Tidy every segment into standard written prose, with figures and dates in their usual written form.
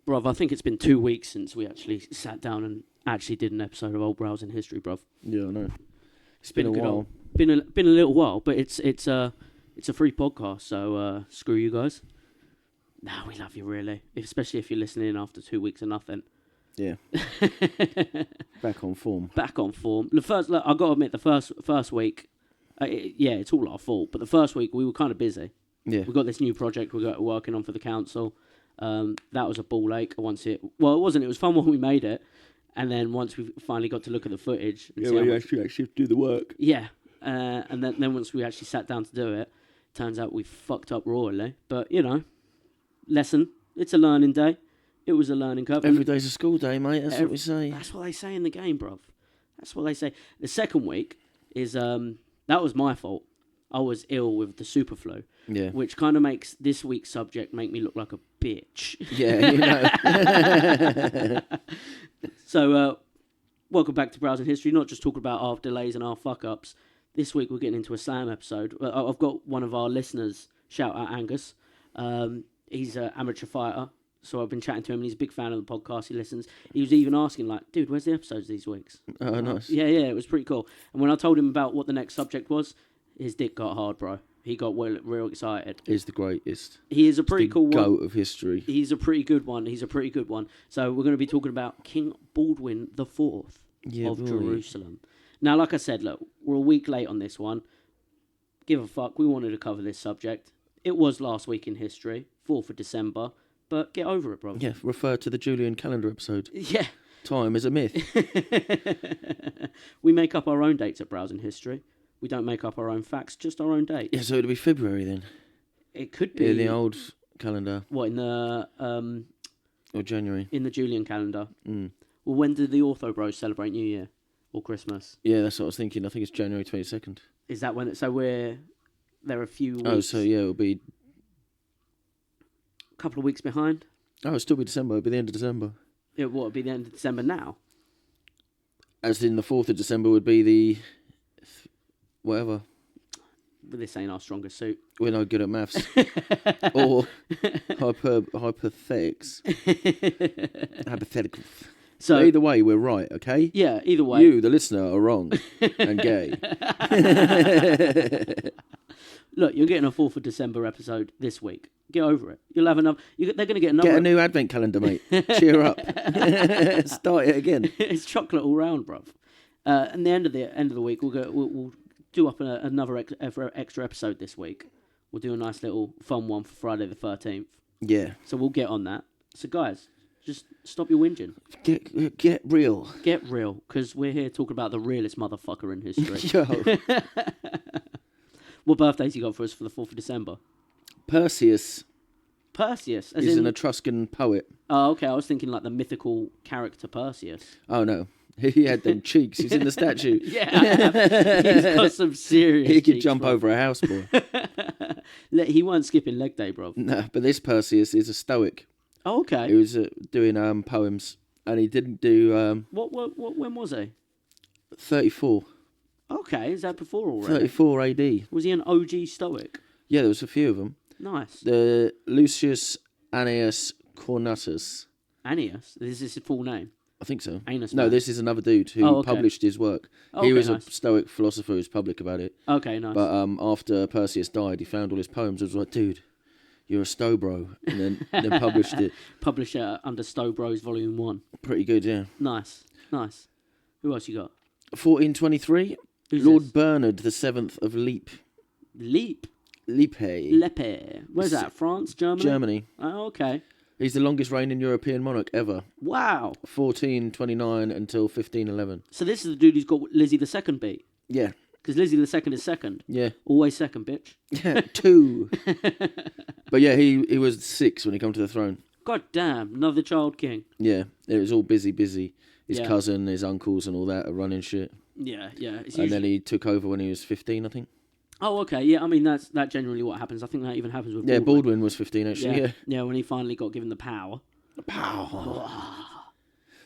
Bruv, I think it's been 2 weeks since we actually sat down and actually did an episode of Old Browsing History, bruv. Yeah, I know. It's been a while. Been a little while, but it's a free podcast, so screw you guys. Nah, we love you really, especially if you're listening after 2 weeks of nothing. Yeah. Back on form. Back on form. The first, I got to admit, the first week, it's all our fault. But the first week we were kind of busy. Yeah. We got this new project we got working on for the council. That was a ball ache. It wasn't. It was fun when we made it, and then once we finally got to look at the footage. And when you actually have to do the work. Yeah. And then once we actually sat down to do it, turns out we fucked up royally. But lesson. It's a learning day. It was a learning curve. Every day's a school day, mate. That's what we say. That's what they say in the game, bruv. That's what they say. The second week is that was my fault. I was ill with the super flu. Yeah. Which kind of makes this week's subject make me look like a bitch. Yeah, you know. So, welcome back to Browsing History. Not just talking about our delays and our fuck-ups. This week we're getting into a slam episode. I've got one of our listeners, shout out Angus. He's an amateur fighter. So I've been chatting to him, and he's a big fan of the podcast. He listens. He was even asking, like, dude, where's the episodes these weeks? Oh, nice. Yeah, it was pretty cool. And when I told him about what the next subject was, his dick got hard, bro. He got real excited. He's the greatest. He is a pretty cool one. GOAT of history. He's a pretty good one. So we're going to be talking about King Baldwin IV of Jerusalem. Now, like I said, look, we're a week late on this one. Give a fuck. We wanted to cover this subject. It was last week in history, 4th of December. But get over it, bro. Yeah, refer to the Julian calendar episode. Yeah. Time is a myth. We make up our own dates at Browsing History. We don't make up our own facts, just our own dates. Yeah, so it'll be February then. It could be. In the old calendar. What, in the... or January. In the Julian calendar. Mm. Well, when do the Ortho Bros celebrate New Year? Or Christmas? Yeah, that's what I was thinking. I think it's January 22nd. Is that when... So there are a few weeks... Oh, so yeah, it'll be... couple of weeks behind. Oh, it'll still be December. It'll be the end of December. It'll be the end of December now? As in the 4th of December would be the... whatever. But this ain't our strongest suit. We're no good at maths. Or hypothetics. Hypothetical. So but either way, we're right, okay? Yeah, either way. You, the listener, are wrong and gay. Look, you're getting a 4th of December episode this week. Get over it. You'll have enough. They're going to get another. Get a new advent calendar, mate. Cheer up. Start it again. It's chocolate all round, bruv. And the end of the week, we'll do up another extra episode this week. We'll do a nice little fun one for Friday the 13th. Yeah. So we'll get on that. So guys, just stop your whinging. Get real. Get real, because we're here talking about the realest motherfucker in history. Yo. What birthdays you got for us for the 4th of December? Perseus. Perseus? He's an Etruscan poet. Oh, okay. I was thinking like the mythical character Perseus. Oh, no. He had them cheeks. He's in the statue. Yeah, he's got some serious He could cheeks, jump bro. over a house, boy. He weren't skipping leg day, bro. No, but this Perseus is a Stoic. Oh, okay. He was doing poems, and he didn't do... when was he? 34. Okay, is that before already? 34 AD. Was he an OG Stoic? Yeah, there was a few of them. Nice. The Lucius Annaeus Cornutus. Annaeus? Is this his full name? I think so. Anus no, man. This is another dude who published his work. Oh, he was nice. a Stoic philosopher who's public about it. Okay, nice. But after Perseus died, he found all his poems. It was like, dude, you're a Stow bro. And then published it. Published it under Stow Bros Volume 1. Pretty good, yeah. Nice. Who else you got? 1423. Who's Lord this? Bernard the 7th of Lepe. Lepe? Lepe. Where's that? France? Germany? Germany. Oh, okay. He's the longest reigning European monarch ever. Wow. 1429 until 1511. So this is the dude who's got Lizzie the Second beat? Yeah. Because Lizzie the Second is second. Yeah. Always second, bitch. Yeah, 2. But yeah, he was 6 when he came to the throne. God damn, another child king. Yeah, it was all busy. His cousin, his uncles and all that are running shit. Yeah. And then he took over when he was 15, I think. Oh, okay. Yeah, I mean, that's generally what happens. I think that even happens with Yeah, Baldwin. Baldwin was 15, actually, Yeah, when he finally got given the power.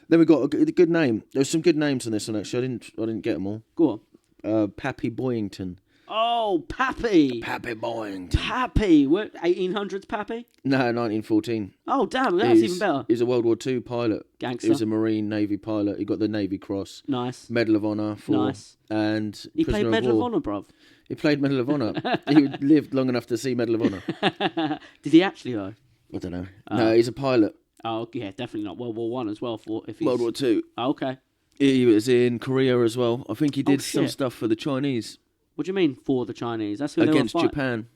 Then we got a good name. There was some good names on this one, actually. I didn't get them all. Go on. Pappy Boyington. Oh, Pappy. Pappy Boyington. Pappy. What, 1800s Pappy? No, 1914. Oh, damn. That's even better. He was a World War II pilot. Gangster. He was a Marine Navy pilot. He got the Navy Cross. Nice. Medal of Honor. And he played Medal of Honor, bruv. He played Medal of Honor. He lived long enough to see Medal of Honor. Did he actually, though? I don't know. No, he's a pilot. Oh, yeah, definitely not World War One as well. World War II. Oh, okay. He was in Korea as well. I think he did some stuff for the Chinese. What do you mean for the Chinese? That's who against they were Japan.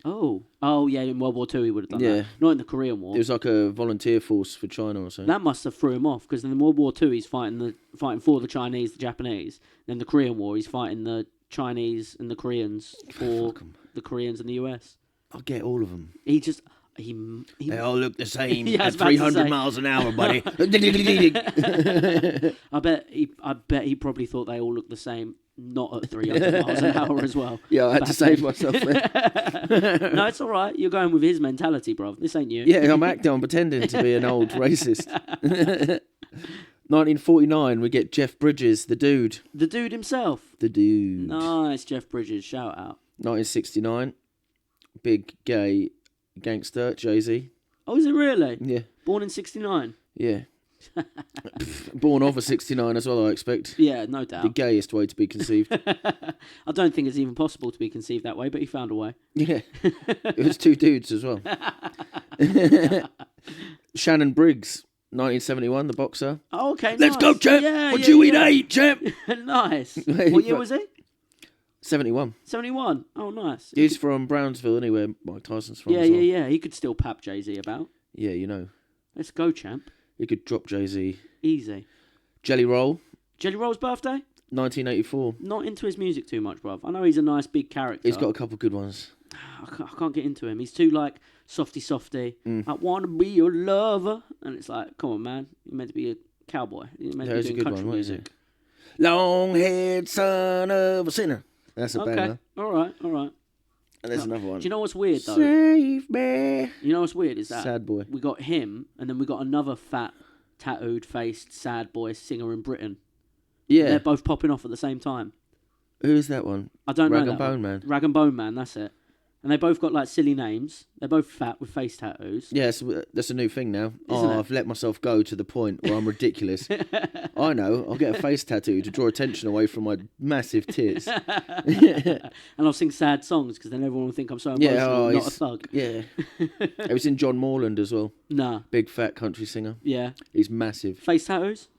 Oh, yeah. In World War Two, he would have done that. Not in the Korean War. It was like a volunteer force for China or something. That must have threw him off because in World War Two, he's fighting for the Chinese, the Japanese. Then the Korean War, he's fighting the Chinese and the Koreans for the Koreans and the US. I'll get all of them. They all look the same yeah, at 300 miles an hour, buddy. I bet he probably thought they all looked the same, not at 300 miles an hour as well. Yeah, I had to save myself there. No, it's all right. You're going with his mentality, bro. This ain't you. Yeah, I'm pretending to be an old racist. 1949, we get Jeff Bridges, the dude. The dude himself. The dude. Nice, Jeff Bridges. Shout out. 1969, big gay gangster, Jay-Z. Oh, is it really? Yeah. Born in 69? Yeah. Born of a 69 as well, I expect. Yeah, no doubt. The gayest way to be conceived. I don't think it's even possible to be conceived that way, but he found a way. Yeah. It was two dudes as well. Shannon Briggs, 1971, the boxer. Oh, okay, Let's go, champ! Yeah, what you eat, champ? Nice. What year was he? 71. 71. Oh, nice. He's from Brownsville, anywhere Mike Tyson's from. Yeah. He could still pap Jay-Z about. Yeah, you know. Let's go, champ. He could drop Jay-Z. Easy. Jelly Roll. Jelly Roll's birthday? 1984. Not into his music too much, bruv. I know he's a nice big character. He's got a couple good ones. I can't get into him. He's too, like, softy. I want to be your lover. And it's like, come on, man. You're meant to be a cowboy. You're meant to be doing country music. Long-haired son of a sinner. That's a banger. All right. And there's another one. Do you know what's weird, though? Save me. You know what's weird is that Sad boy. we got him, and then we got another fat, tattooed-faced, sad boy singer in Britain. Yeah. They're both popping off at the same time. Who's that one? I don't know Rag that and Bone one. Man. Rag and Bone Man, that's it. And they both got, like, silly names. They're both fat with face tattoos. Yeah, so that's a new thing now. Isn't it? I've let myself go to the point where I'm ridiculous. I know. I'll get a face tattoo to draw attention away from my massive tits. And I'll sing sad songs because then everyone will think I'm so emotional, not a thug. Yeah. Have you seen John Morland as well? Nah. Big fat country singer. Yeah. He's massive. Face tattoos?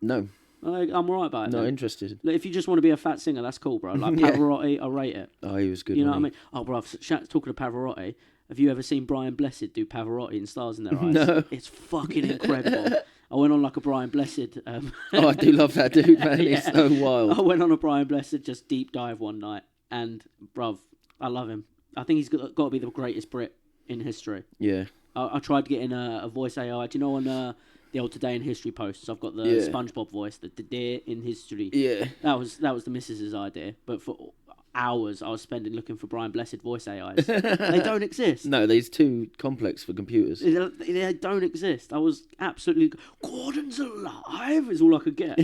No. I'm alright about it. Not then. interested. Like, if you just want to be a fat singer, that's cool, bro. Like Pavarotti, I rate it. Oh, he was good. You know what I mean? Oh, bro, talking to Pavarotti, have you ever seen Brian Blessed do Pavarotti in Stars in Their Eyes? No. It's fucking incredible. I went on like a Brian Blessed. Oh, I do love that dude, man. Yeah. He's so wild. I went on a Brian Blessed just deep dive one night, and bruv, I love him. I think he's got to be the greatest Brit in history. Yeah. I tried getting a voice AI. Do you know on the old Today in History posts, I've got the SpongeBob voice, the Day in History. Yeah. That was the missus's idea, but for hours I was spending looking for Brian Blessed voice AIs. They don't exist. No, they's too complex for computers. They don't exist. I was absolutely... Gordon's alive is all I could get.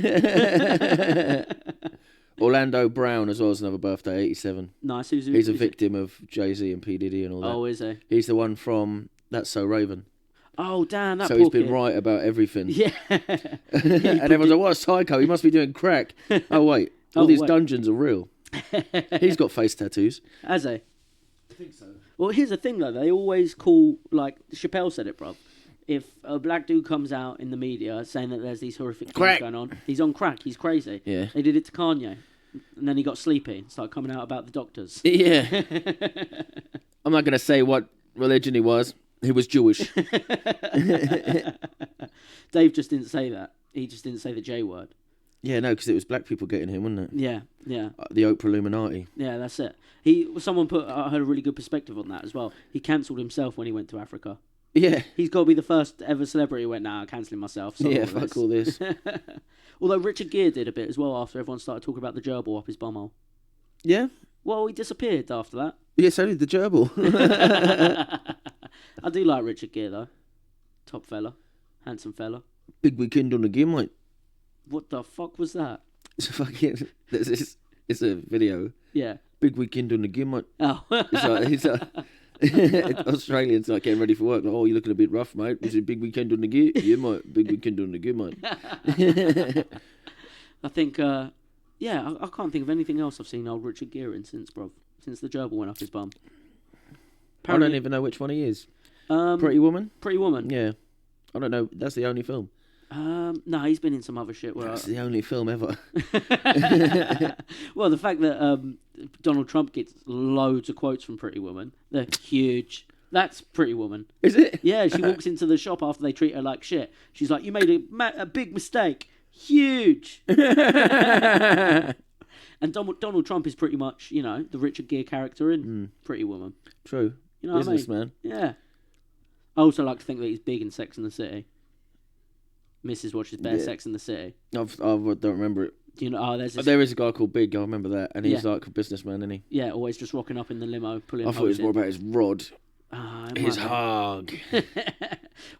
Orlando Brown as well as another birthday, 87. Nice. He's a victim of Jay-Z and P. Diddy and all that. Oh, is he? He's the one from That's So Raven. Oh, damn, that So poor he's been kid. right about everything. Yeah. And everyone's like, what a psycho, he must be doing crack. Oh, wait, all these dungeons are real. He's got face tattoos. Has he? I think so. Well, here's the thing, though. They always call, like, Chappelle said it, bruv. If a black dude comes out in the media saying that there's these horrific things going on, he's on crack, he's crazy. Yeah. They did it to Kanye. And then he got sleepy and started coming out about the doctors. Yeah. I'm not going to say what religion he was. He was Jewish. Dave just didn't say that. He just didn't say the J word. Yeah, no, because it was black people getting him, wasn't it? Yeah. The Oprah Illuminati. Yeah, that's it. I heard a really good perspective on that as well. He cancelled himself when he went to Africa. Yeah. He's got to be the first ever celebrity who went, nah, I'm cancelling myself. Yeah, fuck all this. Although Richard Gere did a bit as well after everyone started talking about the gerbil up his bumhole. Yeah? Well, he disappeared after that. Yeah, so did the gerbil. I do like Richard Gere, though. Top fella. Handsome fella. Big weekend on the game, mate. What the fuck was that? It's a fucking... It's a video. Yeah. big weekend on the gym, mate. Oh. It's like Australians like getting ready for work. Like, oh, you're looking a bit rough, mate. Is it a big weekend on the gym? Yeah, mate. Big weekend on the gym, mate. I think, I can't think of anything else I've seen old Richard Gere in since the gerbil went up his bum. Apparently, I don't even know which one he is. Pretty Woman? Pretty Woman. Yeah. I don't know. That's the only film. No, he's been in some other shit. That's the only film ever. Well, the fact that Donald Trump gets loads of quotes from Pretty Woman, they're huge. That's Pretty Woman. Is it? Yeah, she walks into the shop after they treat her like shit. She's like, you made a big mistake. Huge. And Donald Trump is pretty much, the Richard Gere character in Pretty Woman. True. You know Businessman. what I mean? Yeah. I also like to think that he's big in Sex and the City. Mrs. watches Bear Sex in the City. I don't remember it. Do you know? Oh, there is a guy called Big. I remember that, and he's like a businessman, isn't he? Yeah, always just rocking up in the limo, pulling. I thought it was more about his rod, his hog.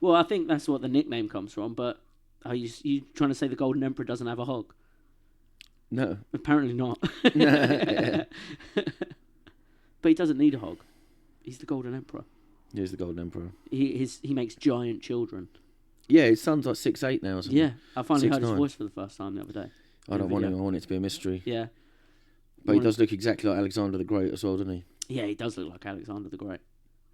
Well, I think that's what the nickname comes from. But are you trying to say the Golden Emperor doesn't have a hog? No, apparently not. But he doesn't need a hog. He's the Golden Emperor. He's the Golden Emperor. He makes giant children. Yeah, his son's like 6'8" now or something. Yeah, I finally heard 6'9". his voice for the first time the other day. I want it to be a mystery. Yeah. But he does look exactly like Alexander the Great as well, doesn't he? Yeah, he does look like Alexander the Great.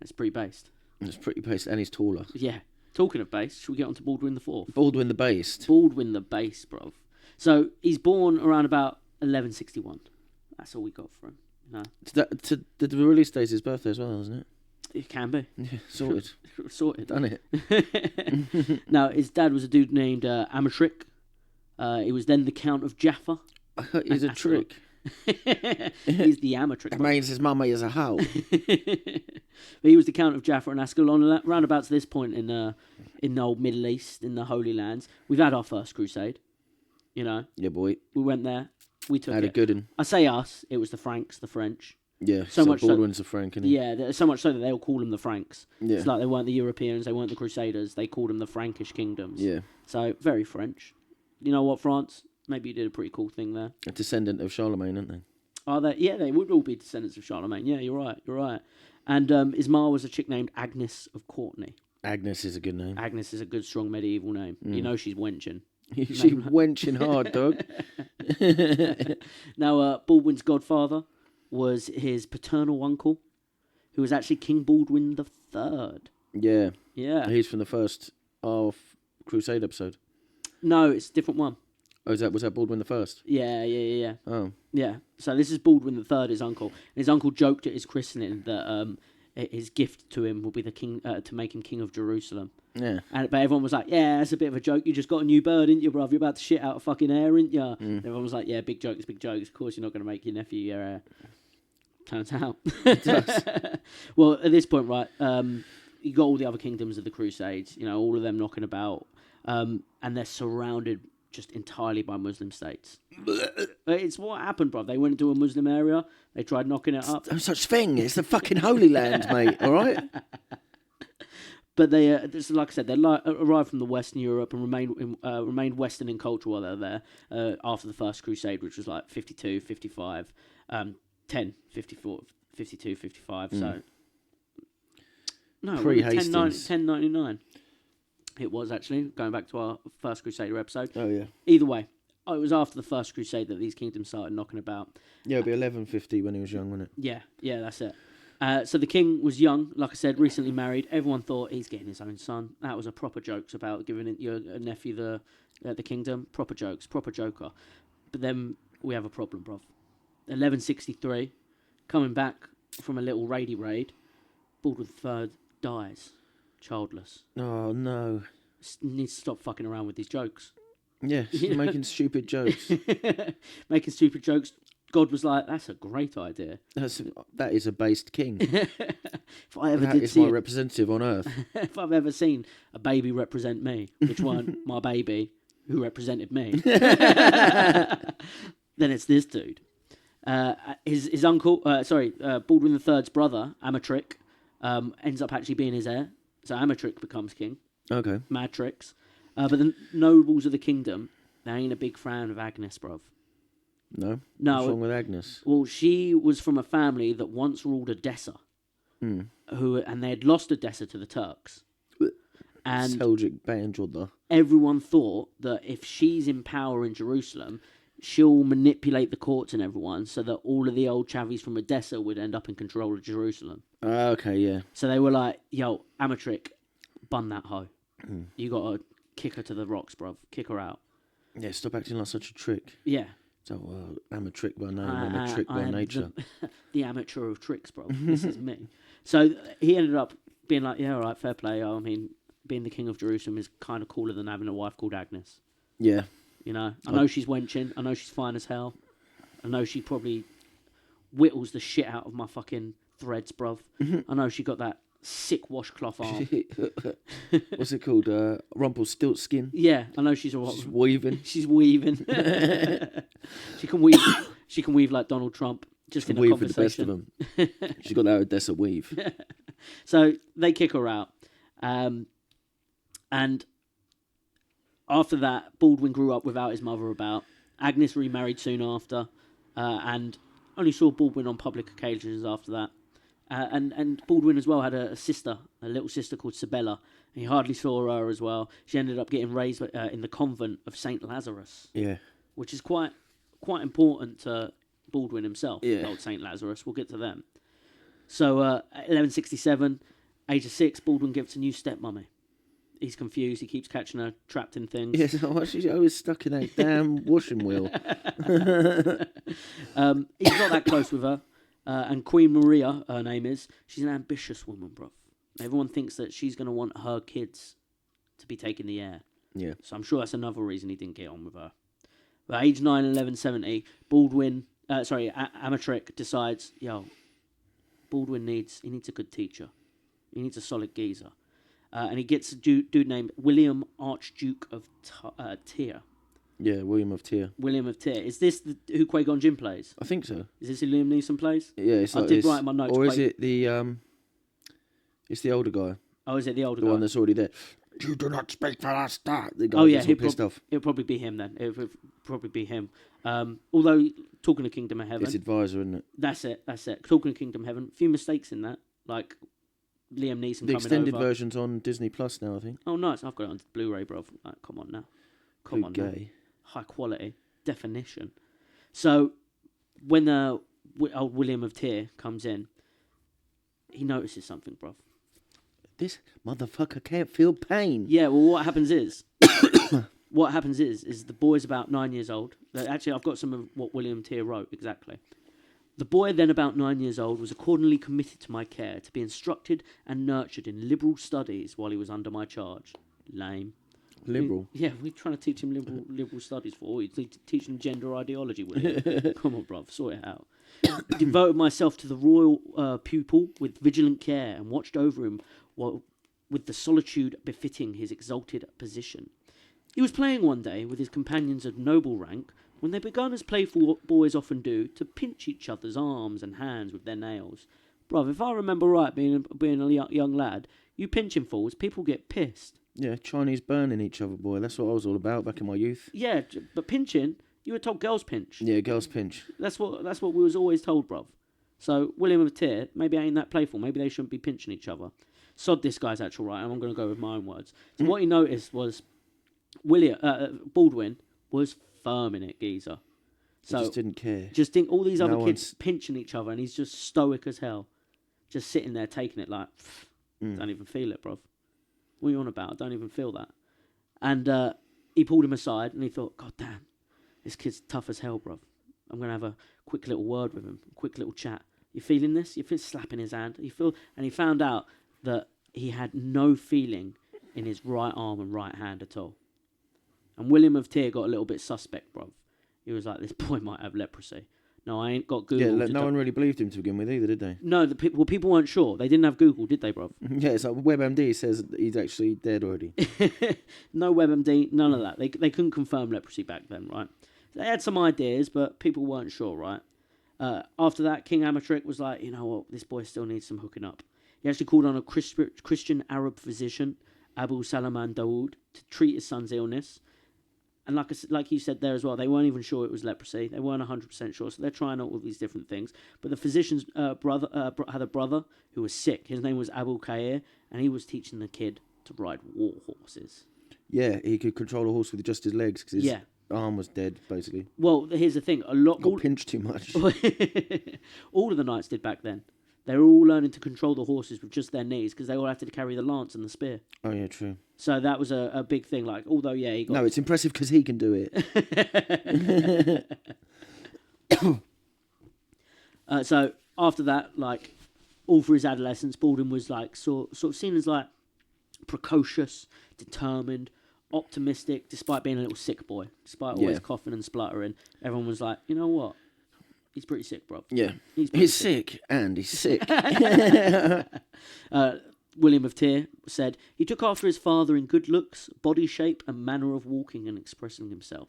It's pretty based. It's pretty based, and he's taller. Yeah. Talking of based, should we get on to Baldwin IV? Baldwin the Based. Baldwin the Based, bruv. So, he's born around about 1161. That's all we got for him. No. The release date is his birthday as well, isn't it? It can be. Yeah, sorted. Sorted. Done it. Now, his dad was a dude named Amatric. He was then the Count of Jaffa. He's a trick. He's the Amatric. It means his mama is a hoe. He was the Count of Jaffa and Ascalon. Round about to this point in the old Middle East, in the Holy Lands, we've had our first crusade. Yeah, boy. We went there. We took Had it. a good one. I say us. It was the Franks, the French. Yeah, so much Baldwin's a Frank, isn't he? Yeah, so much so that they all call them the Franks. Yeah. It's like they weren't the Europeans, they weren't the Crusaders, they called them the Frankish kingdoms. Yeah. So, very French. You know what, France? Maybe you did a pretty cool thing there. A descendant of Charlemagne, aren't they? Are they? Yeah, they would all be descendants of Charlemagne. Yeah, you're right. And his ma was a chick named Agnes of Courtenay. Agnes is a good name. Agnes is a good, strong medieval name. You know she's wenching. She's wenching hard, dog. Now, Baldwin's godfather was his paternal uncle, who was actually King Baldwin III. Yeah. Yeah. He's from the first Crusade episode. No, it's a different one. Oh, was that Baldwin the First? Yeah. Oh. Yeah. So this is Baldwin III, his uncle. And his uncle joked at his christening that his gift to him will be the king to make him king of Jerusalem. Yeah. But everyone was like, yeah, that's a bit of a joke. You just got a new bird, didn't you, bruv? You're about to shit out of fucking air, ain't you? Everyone was like, yeah, big jokes, big jokes. Of course you're not going to make your nephew your heir. Turns out. It does. Well, at this point, right, you got all the other kingdoms of the Crusades, all of them knocking about, and they're surrounded just entirely by Muslim states. It's what happened, bruv. They went into a Muslim area, they tried knocking it up. No such thing. It's the fucking Holy Land, mate, all right? But they, like I said, they arrived from the Western Europe and remained Western in culture while they were there after the First Crusade, which was like 52, 55, 10, 54, 52, 55. So, no, Pre-Hastings. 1099. It was actually, going back to our First Crusader episode. Oh, yeah. Either way, it was after the First Crusade that these kingdoms started knocking about. Yeah, it'd be 1150 when he was young, wasn't it? Yeah, that's it. So the king was young, like I said, recently married. Everyone thought he's getting his own son. That was a proper jokes about giving your nephew the kingdom. Proper jokes, proper joker. But then we have a problem, bruv. 1163, coming back from a little raid, Baldwin III dies, childless. Oh, no. Needs to stop fucking around with these jokes. Yeah, making stupid jokes. Making stupid jokes. God was like, that's a great idea. That is a based king. If I ever that did is see my representative on earth. If I've ever seen a baby represent me, which one? My baby, who represented me. Then it's this dude. His uncle, Baldwin III's brother, Amatric, ends up actually being his heir. So Amatric becomes king. Okay. Mad tricks. But the nobles of the kingdom, they ain't a big fan of Agnes, bruv. No? No. What's wrong with Agnes? Well, she was from a family that once ruled Edessa. And they had lost Edessa to the Turks. And Seljuk Beyandur'da. everyone thought that if she's in power in Jerusalem, she'll manipulate the courts and everyone so that all of the old chavies from Edessa would end up in control of Jerusalem. Okay, yeah. So they were like, yo, Amatric, bun that hoe. You got to kick her to the rocks, bruv. Kick her out. Yeah, stop acting like such a trick. Yeah. So, I'm a trick by name, I'm a trick by nature. The amateur of tricks, bro. This is me. So he ended up being like, yeah, all right, fair play. I mean, being the king of Jerusalem is kind of cooler than having a wife called Agnes. Yeah. You know, I know she's wenching. I know she's fine as hell. I know she probably whittles the shit out of my fucking threads, bruv. I know she got that sick washcloth arm. What's it called? Rumpelstiltskin? Yeah, I know she's She's weaving. She's weaving. She can weave. She can weave like Donald Trump. Just in a Weave with the best of conversation. them. She's got that Odessa weave. So they kick her out. And after that, Baldwin grew up without his mother about. Agnes remarried soon after, and only saw Baldwin on public occasions after that. And Baldwin as well had a sister, a little sister called Sabella. And he hardly saw her as well. She ended up getting raised in the convent of St. Lazarus. Yeah. Which is quite important to Baldwin himself, Yeah. old St. Lazarus. We'll get to them. So, 1167, age of 6, Baldwin gives a new stepmummy. He's confused. He keeps catching her trapped in things. Yeah, so she's always stuck in that damn washing wheel. He's not that close with her. And Queen Maria, her name is, she's an ambitious woman, bruv. Everyone thinks that she's going to want her kids to be taking the heir. Yeah. So I'm sure that's another reason he didn't get on with her. But age 9, 1170, Amatric decides, Baldwin needs a good teacher. He needs a solid geezer. And he gets a dude named William Archduke of Tyre. Yeah, William of Tyre. William of Tyre. Is this who Qui-Gon Jinn plays? I think so. Is this who Liam Neeson plays? Yeah, it's I like did write in my notes. Or is it the it's the older guy. Oh, is it the older The guy? one that's already there. You do not speak for us, that. The guy Oh, yeah, gets all pissed off. It'll probably be him then. It'll probably be him. Although, talking of Kingdom of Heaven... It's Advisor, isn't it? That's it. Talking of Kingdom of Heaven, a few mistakes in that. Like, Liam Neeson The coming extended over. version's on Disney Plus now, I think. Oh, nice. I've got it on Blu-ray, bro. Like, come on now. Come on now. Gay. High quality. Definition. So, when old William of Tyre comes in, he notices something, bro. This motherfucker can't feel pain. Yeah, well, what happens is... What happens is the boy's about 9 years old. Actually, I've got some of what William Tyre wrote, exactly. The boy, then about 9 years old, was accordingly committed to my care, to be instructed and nurtured in liberal studies while he was under my charge. Lame. Liberal. We're trying to teach him liberal studies for. You teach him gender ideology, William. Come on, bruv, sort it out. Devoted myself to the royal pupil with vigilant care and watched over him with the solitude befitting his exalted position. He was playing one day with his companions of noble rank when they began, as playful boys often do, to pinch each other's arms and hands with their nails. Bruv, if I remember right, being a young lad, you pinching fools, people get pissed. Yeah, Chinese burning each other, boy. That's what I was all about back in my youth. Yeah, but pinching, you were told girls pinch. Yeah, girls pinch. That's what we was always told, bruv. So, William of Tyre, maybe I ain't that playful. Maybe they shouldn't be pinching each other. Sod this guy's actual right, and I'm going to go with my own words. So what he noticed was Baldwin was firm in it, geezer. So just didn't care. Just think all these other kids pinching each other, and he's just stoic as hell. Just sitting there taking it like, don't even feel it, bruv. What are you on about? I don't even feel that. And he pulled him aside, and he thought, God damn, this kid's tough as hell, bruv. I'm going to have a quick little word with him, a quick little chat. You feeling this? You feel slapping his hand? And he found out that he had no feeling in his right arm and right hand at all. And William of Tyre got a little bit suspect, bruv. He was like, this boy might have leprosy. No, I ain't got Google. Yeah, no one really believed him to begin with either, did they? No, people weren't sure. They didn't have Google, did they, bruv? Yeah, it's like WebMD says he's actually dead already. No WebMD, none of that. They couldn't confirm leprosy back then, right? They had some ideas, but people weren't sure, right? After that, King Amatric was like, you know what, this boy still needs some hooking up. He actually called on a Christian Arab physician, Abu Salaman Dawood, to treat his son's illness. And like you said there as well, they weren't even sure it was leprosy. They weren't 100% sure, so they're trying out all these different things. But the physician's brother had a brother who was sick. His name was Abul Khair, and he was teaching the kid to ride war horses. Yeah, he could control a horse with just his legs because his arm was dead, basically. Well, here's the thing: got pinched too much. All of the knights did back then. They were all learning to control the horses with just their knees because they all had to carry the lance and the spear. Oh yeah, true. So that was a big thing. Like, although he got... No, it's impressive because he can do it. So after that, like, all through his adolescence, Baldwin was like sort of seen as like precocious, determined, optimistic, despite being a little sick boy, despite always coughing and spluttering. Everyone was like, you know what? He's pretty sick, bro. Yeah. He's sick, and he's sick. William of Tyre said, he took after his father in good looks, body shape, and manner of walking and expressing himself.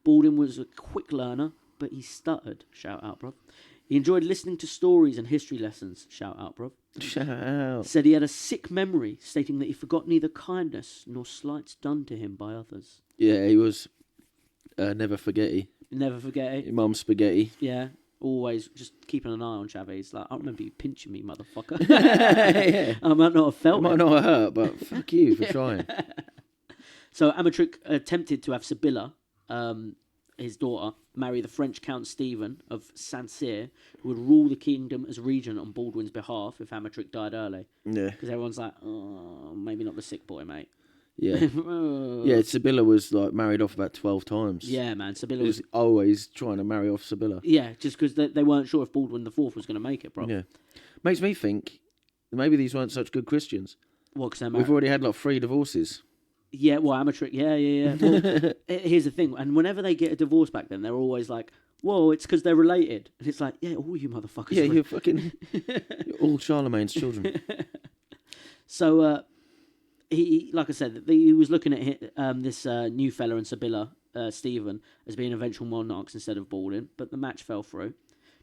Baldwin was a quick learner, but he stuttered. Shout out, bro. He enjoyed listening to stories and history lessons. Shout out, bro. Shout out. Said he had a sick memory, stating that he forgot neither kindness nor slights done to him by others. Yeah, he was never forgetty. Never forget it. Your mum's spaghetti. Yeah. Always just keeping an eye on Chavez. He's like, I remember you pinching me, motherfucker. Yeah. I might not have felt it. Might not have hurt, but fuck you for trying. So Amatric attempted to have Sibylla, his daughter, marry the French Count Stephen of Saint-Cyr, who would rule the kingdom as regent on Baldwin's behalf if Amatric died early. Yeah. Because everyone's like, oh, maybe not the sick boy, mate. Yeah. Yeah, Sibylla was like married off about 12 times. Yeah, man. Sibylla was always trying to marry off Sibylla. Yeah, just because they weren't sure if Baldwin IV was going to make it, bro. Yeah. Makes me think maybe these weren't such good Christians. What, because we've already had like 3 divorces. Yeah, well, Amatric, yeah. Well, here's the thing, and whenever they get a divorce back then, they're always like, whoa, it's because they're related. And it's like, yeah, all you motherfuckers. Yeah, you're fucking... you're all Charlemagne's children. So, he, like I said, he was looking at this new fella and Sibylla, Stephen, as being eventual monarchs instead of Baldwin, but the match fell through.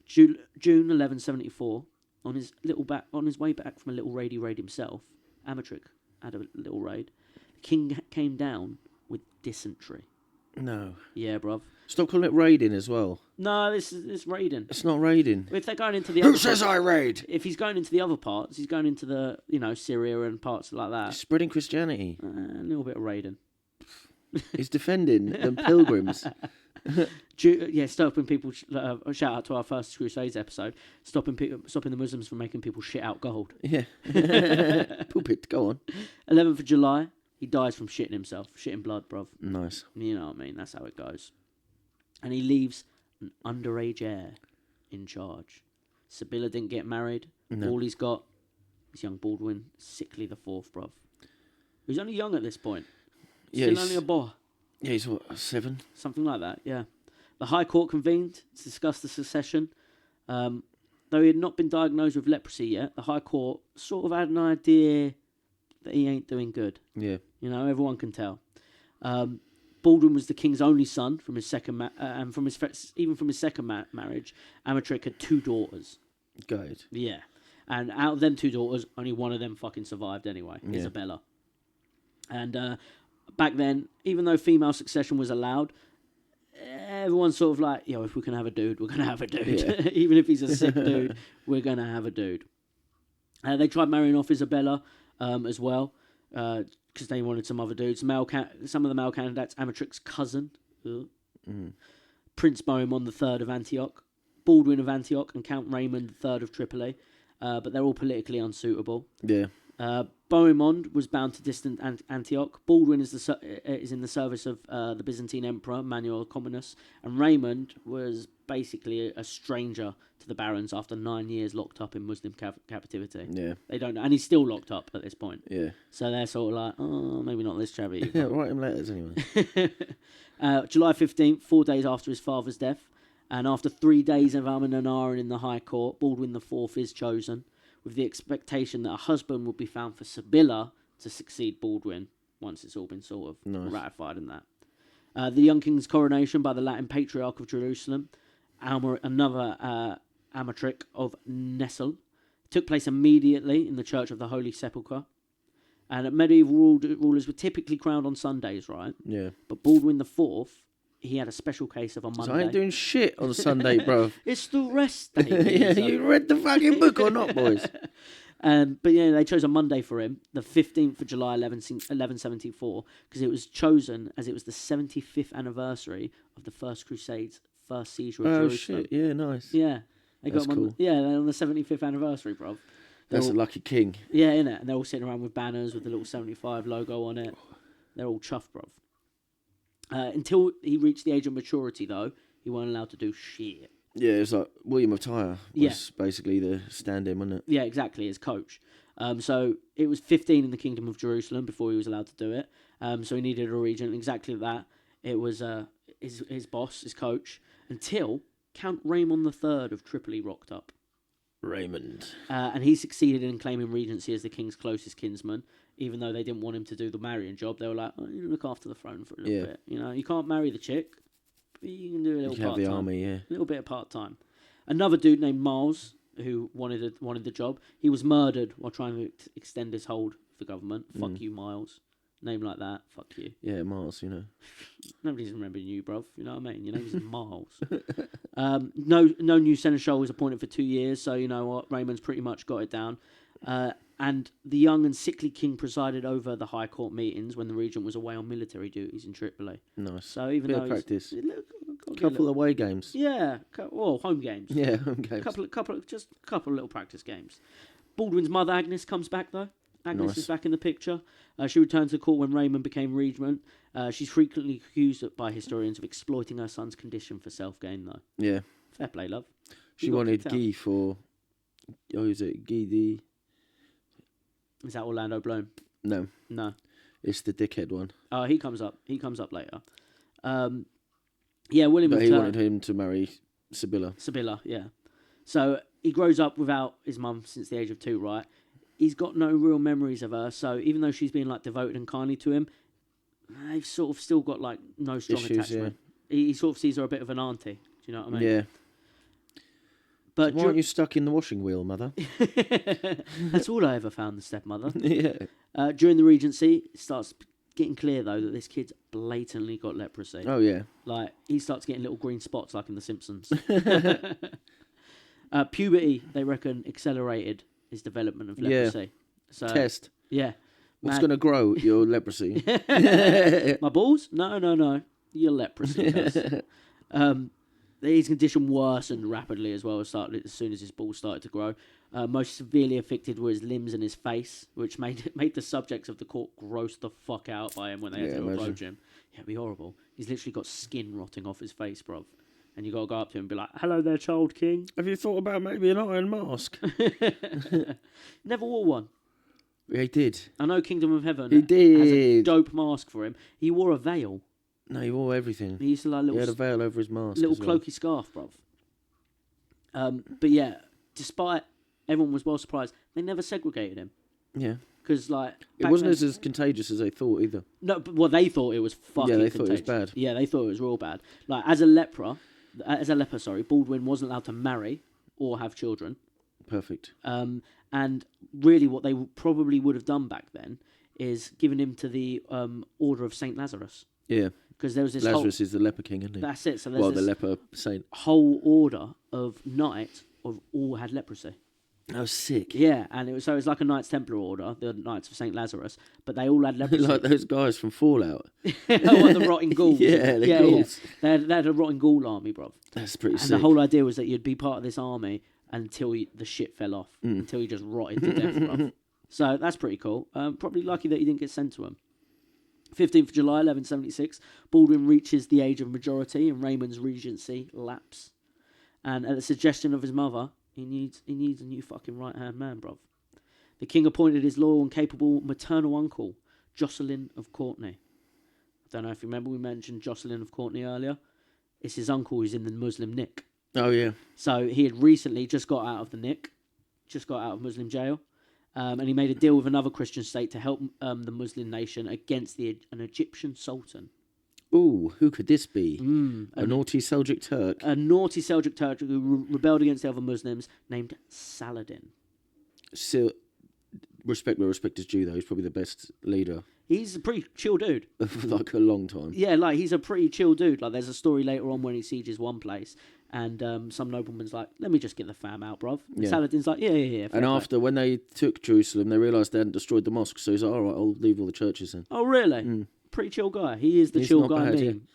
June 1174, on his way back from a little raidy raid himself, Amatric had a little raid. The king came down with dysentery. No. Yeah, bruv. Stop calling it raiding as well. No, this is raiding. It's not raiding. If they're going into the Who says I raid? If he's going into the other parts, he's going into the, Syria and parts like that. He's spreading Christianity. A little bit of raiding. He's defending the pilgrims. Stopping people. Shout out to our first Crusades episode. Stopping the Muslims from making people shit out gold. Yeah. Pulpit, go on. 11th of July, he dies from shitting himself, shitting blood, bruv. Nice. You know what I mean? That's how it goes. And he leaves an underage heir in charge. Sibylla didn't get married. No. All he's got is young Baldwin, sickly the fourth, bruv. He's only young at this point. Still only a boy. Yeah, he's what, 7? Something like that, yeah. The High Court convened to discuss the succession. Though he had not been diagnosed with leprosy yet, the High Court sort of had an idea that he ain't doing good. Yeah. Everyone can tell. Baldwin was the king's only son from his second and from his second marriage. Amatric had 2 daughters. Good. Yeah. And out of them 2 daughters, only one of them fucking survived anyway, Isabella. And back then, even though female succession was allowed, everyone's sort of like, if we can have a dude, we're going to have a dude. Yeah. Even if he's a sick dude, we're going to have a dude. They tried marrying off Isabella as well, because they wanted some other dudes. Some of the male candidates, Amatric's cousin, Prince Bohemond III of Antioch, Baldwin of Antioch, and Count Raymond III of Tripoli, but they're all politically unsuitable. Yeah. Bohemond was bound to distant Antioch. Baldwin is in the service of the Byzantine Emperor Manuel Comnenus, and Raymond was basically a stranger to the barons after 9 years locked up in Muslim captivity. Yeah, they don't know, and he's still locked up at this point. Yeah, so they're sort of like, oh, maybe not this chavvy. Yeah, write him letters anyway. July 15th, 4 days after his father's death, and after 3 days of and ahhing in the High Court, Baldwin IV is chosen, with the expectation that a husband would be found for Sibylla to succeed Baldwin once it's all been sort of ratified in that. The young king's coronation by the Latin Patriarch of Jerusalem, another Amatric of Nesle, took place immediately in the Church of the Holy Sepulchre. And medieval rulers were typically crowned on Sundays, right? Yeah. But Baldwin IV, he had a special case of a Monday. I ain't doing shit on Sunday, bro. It's the rest day. Yeah, you read the fucking book or not, boys? But yeah, they chose a Monday for him, the 15th of July, 1174, because it was chosen as it was the 75th anniversary of the First Crusade's first seizure of Jerusalem. Shit, yeah, nice. Yeah. That's cool. Yeah, they're on the 75th anniversary, bruv. That's a lucky king. Yeah, innit? And they're all sitting around with banners with the little 75 logo on it. They're all chuffed, bruv. Until he reached the age of maturity, though, he weren't allowed to do shit. Yeah, it's like William of Tyre was basically the stand-in, wasn't it? Yeah, exactly, his coach. So it was 15 in the Kingdom of Jerusalem before he was allowed to do it. So he needed a regent, exactly that. It was his boss, his coach, until Count Raymond III of Tripoli rocked up. Raymond. And he succeeded in claiming regency as the king's closest kinsman, even though they didn't want him to do the marrying job. They were like, oh, you look after the throne for a little bit. You know, you can't marry the chick, but you can do a little part-time. Have the army, yeah. A little bit of part-time. Another dude named Miles, who wanted the job, he was murdered while trying to extend his hold of the government. Fuck you, Miles. Name like that, fuck you. Yeah, Miles, you know. Nobody's remembering you, bruv. You know what I mean? Your name's Miles. No new seneschal was appointed for 2 years, so you know what? Raymond's pretty much got it down. And the young and sickly king presided over the high court meetings when the regent was away on military duties in Tripoli. Nice. So even bit though of practice. Couple of away games. Yeah, home games. Yeah, home games. Just a couple of little practice games. Baldwin's mother Agnes comes back though. Agnes is back in the picture. She returned to court when Raymond became regent. She's frequently accused by historians of exploiting her son's condition for self-gain, though. Yeah. Fair play, love. She wanted Guy for... Oh, is it Guy the... Is that Orlando Bloom? No. No. It's the dickhead one. Oh, he comes up. He comes up later. Yeah, William... But he wanted him to marry Sibylla. Sibylla, yeah. So he grows up without his mum since the age of 2, right? He's got no real memories of her, so even though she's been like devoted and kindly to him, they've sort of still got like no strong attachment. Yeah. He sort of sees her a bit of an auntie. Do you know what I mean? Yeah. But so why aren't you stuck in the washing wheel, mother? That's all I ever found, the stepmother. Yeah. During the regency, it starts getting clear though that this kid's blatantly got leprosy. Oh yeah. Like he starts getting little green spots like in The Simpsons. Puberty, they reckon, accelerated his development of leprosy. So, test. Yeah. What's going to grow? Your leprosy. My balls? No. Your leprosy does. His condition worsened rapidly as well as soon as his balls started to grow. Most severely affected were his limbs and his face, which made the subjects of the court gross the fuck out by him when they had to approach him. Yeah, it'd be horrible. He's literally got skin rotting off his face, bruv. And you got to go up to him and be like, hello there, child king. Have you thought about maybe an iron mask? Never wore one. He did. I know Kingdom of Heaven has a dope mask for him. He wore a veil. No, he wore everything. He used to like little... He had a veil over his mask. Little cloaky scarf, bruv. But yeah, despite everyone was well surprised, they never segregated him. Yeah. Because like... It wasn't as contagious as they thought either. No, but they thought it was fucking contagious. Thought it was bad. Yeah, they thought it was real bad. Like, as a leper, Baldwin wasn't allowed to marry or have children. Perfect. And really what they probably would have done back then is given him to the Order of St. Lazarus. Yeah. Because there was this Lazarus is the leper king, isn't he? That's it. So there's the leper saint. Whole order of knights of all had leprosy. Oh, sick. Yeah, and it was like a Knights Templar order, the Knights of St. Lazarus, but they all had leprosy. Like those guys from Fallout. The rotting ghouls. Yeah, the ghouls. Yeah. They had a rotting ghoul army, bruv. That's pretty sick. And the whole idea was that you'd be part of this army until the shit fell off, until you just rotted to death, bruv. So that's pretty cool. Probably lucky that he didn't get sent to him. 15th of July, 1176, Baldwin reaches the age of majority and Raymond's regency lapse. And at the suggestion of his mother, he needs a new fucking right-hand man, bruv. The king appointed his loyal and capable maternal uncle, Jocelyn of Courtenay. I don't know if you remember, we mentioned Jocelyn of Courtenay earlier. It's his uncle who's in the Muslim nick. Oh, yeah. So he had recently just got out of the nick, just got out of Muslim jail. And he made a deal with another Christian state to help the Muslim nation against an Egyptian sultan. Ooh, who could this be? A naughty Seljuk Turk? A naughty Seljuk Turk who rebelled against the other Muslims named Saladin. respect where respect is due, though. He's probably the best leader He's a pretty chill dude. for like a long time. Yeah, like he's a pretty chill dude. Like there's a story later on when he sieges one place, and some nobleman's like, "Let me just get the fam out, bruv." And Yeah. Saladin's like, "Yeah." And after, when they took Jerusalem, they realised they hadn't destroyed the mosque, so he's like, all right, I'll leave all the churches then. Oh, really? Pretty chill guy. He is the He's chill not guy bad, meme.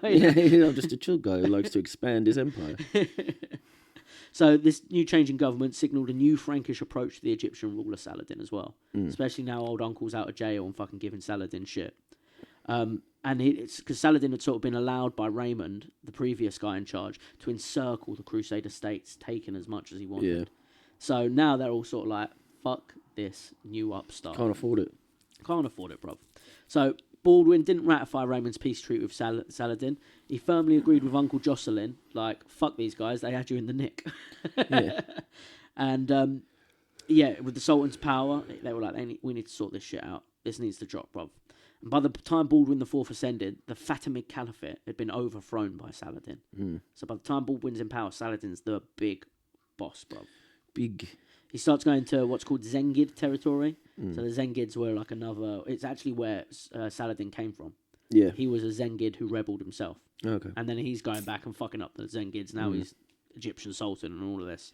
Yeah, I'm just a chill guy who likes to expand his empire. So this new change in government signalled a new Frankish approach to the Egyptian ruler Saladin as well. Especially now old uncle's out of jail and fucking giving Saladin shit. And it's because Saladin had sort of been allowed by Raymond, the previous guy in charge, to encircle the Crusader states, taking as much as he wanted. Yeah. So now they're all sort of like, fuck this new upstart. Can't afford it. Can't afford it, bruv. So Baldwin didn't ratify Raymond's peace treaty with Saladin. He firmly agreed with Uncle Jocelyn, like, fuck these guys, they had you in the nick. Yeah. And, with the Sultan's power, they were like, we need to sort this shit out. This needs to drop, bruv. And by the time Baldwin IV ascended, the Fatimid Caliphate had been overthrown by Saladin. So by the time Baldwin's in power, Saladin's the big boss, bruv. Big. He starts going to what's called Zengid territory. So the Zengids were like another... It's actually where Saladin came from. Yeah. He was a Zengid who rebelled himself. Okay. And then he's going back and fucking up the Zengids. Now he's Egyptian Sultan and all of this.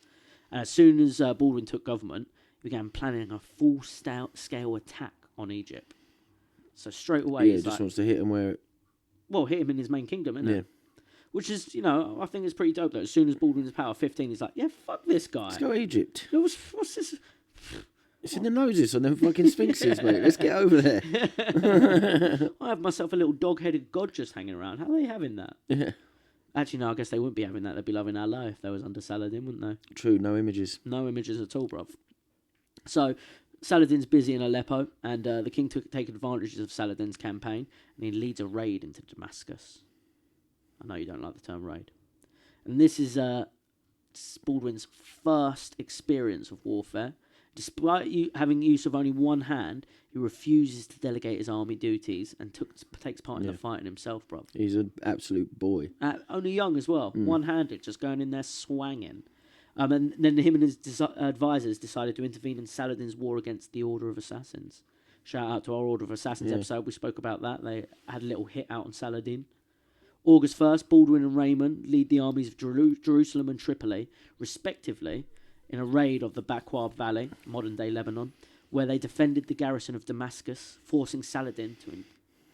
And as soon as Baldwin took government, he began planning a full-scale attack on Egypt. So straight away... Yeah, he's just like, wants to hit him where... Well, hit him in his main kingdom, isn't it? Which is, I think it's pretty dope, though. As soon as Baldwin's power, 15, he's like, yeah, fuck this guy. Let's go to Egypt. What's this? It's in the noses on them fucking sphinxes, mate. Let's get over there. I have myself a little dog-headed god just hanging around. How are they having that? Yeah. Actually, no, I guess they wouldn't be having that. They'd be loving Allah if they was under Saladin, wouldn't they? True, no images. No images at all, bruv. So, Saladin's busy in Aleppo, and the king take advantage of Saladin's campaign, and he leads a raid into Damascus. I know you don't like the term raid. And this is Baldwin's first experience of warfare. Despite having use of only one hand, he refuses to delegate his army duties and takes part in the fighting himself, bruv. He's an absolute boy. Only young as well, one-handed, just going in there swanging. And then him and his advisors decided to intervene in Saladin's war against the Order of Assassins. Shout out to our Order of Assassins episode, we spoke about that. They had a little hit out on Saladin. August 1st, Baldwin and Raymond lead the armies of Jerusalem and Tripoli, respectively, in a raid of the Bakwab Valley, modern-day Lebanon, where they defended the garrison of Damascus, forcing Saladin to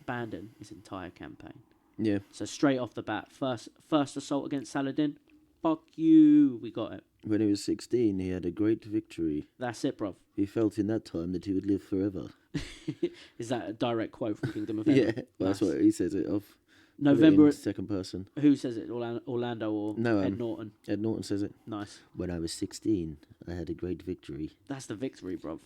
abandon his entire campaign. Yeah. So straight off the bat, first assault against Saladin, fuck you, we got it. When he was 16, he had a great victory. That's it, bruv. He felt in that time that he would live forever. Is that a direct quote from Kingdom of Heaven? Yeah, well, that's what he says it of. November... Second person. Who says it? Orlando or Ed Norton? Ed Norton says it. Nice. When I was 16, I had a great victory. That's the victory, bruv.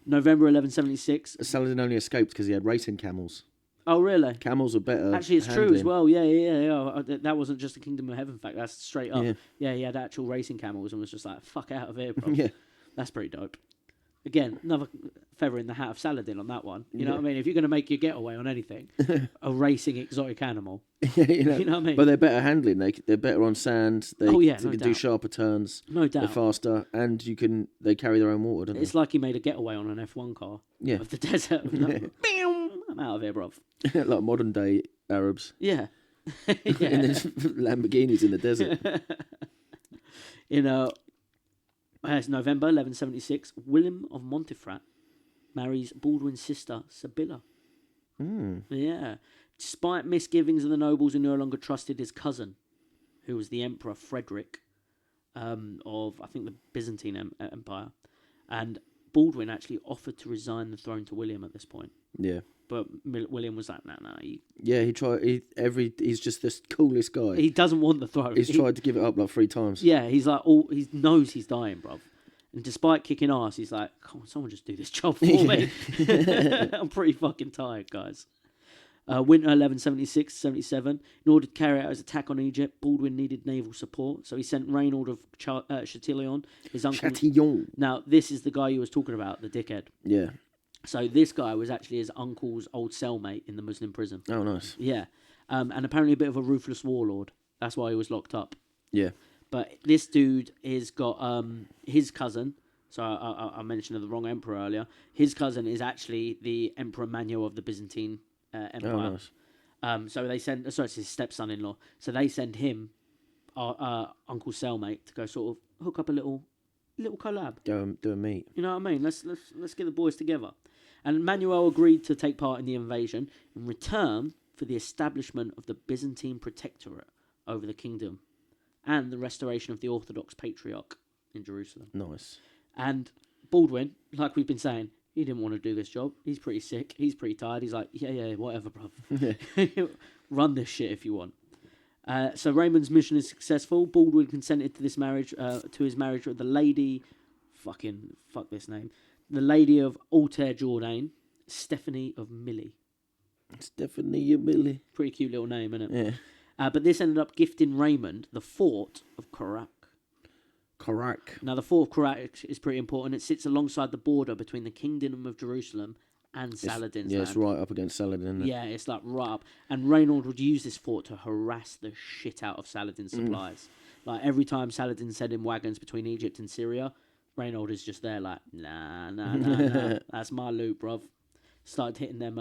November 1176. Saladin only escaped because he had racing camels. Oh, really? Camels are better. Actually, it's true as well. Yeah. That wasn't just a Kingdom of Heaven fact. That's straight up. Yeah, he had actual racing camels and was just like, fuck out of here, bro. Yeah. That's pretty dope. Again, another feather in the hat of Saladin on that one. You know what I mean? If you're going to make your getaway on anything, a racing exotic animal. You know what I mean? But they're better handling. They're better on sand. They can do sharper turns. No doubt. They're faster, and they carry their own water, don't It's like he made a getaway on an F1 car. Yeah. Of the desert. Bam! I'm out of here, bruv. Like modern day Arabs. Yeah. In the Lamborghinis in the desert. It's November 1176. William of Montefrat marries Baldwin's sister, Sibylla. Yeah. Despite misgivings of the nobles who no longer trusted his cousin, who was the Emperor Frederick of, I think, the Byzantine Empire. And Baldwin actually offered to resign the throne to William at this point. Yeah. But William was like, nah. He tried. He's just the coolest guy. He doesn't want the throne. He's tried to give it up like 3 times. Yeah, he's like, he knows he's dying, bruv. And despite kicking ass, he's like, come on, someone just do this job for me. I'm pretty fucking tired, guys. Winter 1176-77. In order to carry out his attack on Egypt, Baldwin needed naval support, so he sent Reynold of Chatillon, his uncle. Chatillon. Now, this is the guy you was talking about, the dickhead. Yeah. So this guy was actually his uncle's old cellmate in the Muslim prison. Oh, nice. Yeah. And apparently a bit of a ruthless warlord. That's why he was locked up. Yeah. But this dude has got his cousin, So I mentioned the wrong emperor earlier. His cousin is actually the Emperor Manuel of the Byzantine Empire. Oh, nice. So they send. Sorry, it's his stepson-in-law. So they send him, our Uncle Cellmate, to go sort of hook up a little collab. Do a meet. You know what I mean? Let's get the boys together. And Manuel agreed to take part in the invasion in return for the establishment of the Byzantine Protectorate over the kingdom and the restoration of the Orthodox Patriarch in Jerusalem. Nice. And Baldwin, like we've been saying, he didn't want to do this job. He's pretty sick. He's pretty tired. He's like, yeah, whatever, bruv. Run this shit if you want. So Raymond's mission is successful. Baldwin consented to this marriage, to his marriage with the lady, fuck this name, the lady of Altair Jourdain, Stephanie of Millie. Stephanie of Millie. Pretty cute little name, isn't Yeah. it? But this ended up gifting Raymond the fort of Korak. Korak. Now, the fort of Korak is pretty important. It sits alongside the border between the Kingdom of Jerusalem and Saladin's land. It's right up against Saladin, isn't it? Yeah, it's like right up. And Reynold would use this fort to harass the shit out of Saladin's supplies. Like, every time Saladin sent in wagons between Egypt and Syria, Reynold is just there like, nah. That's my loot, bruv. Started hitting them,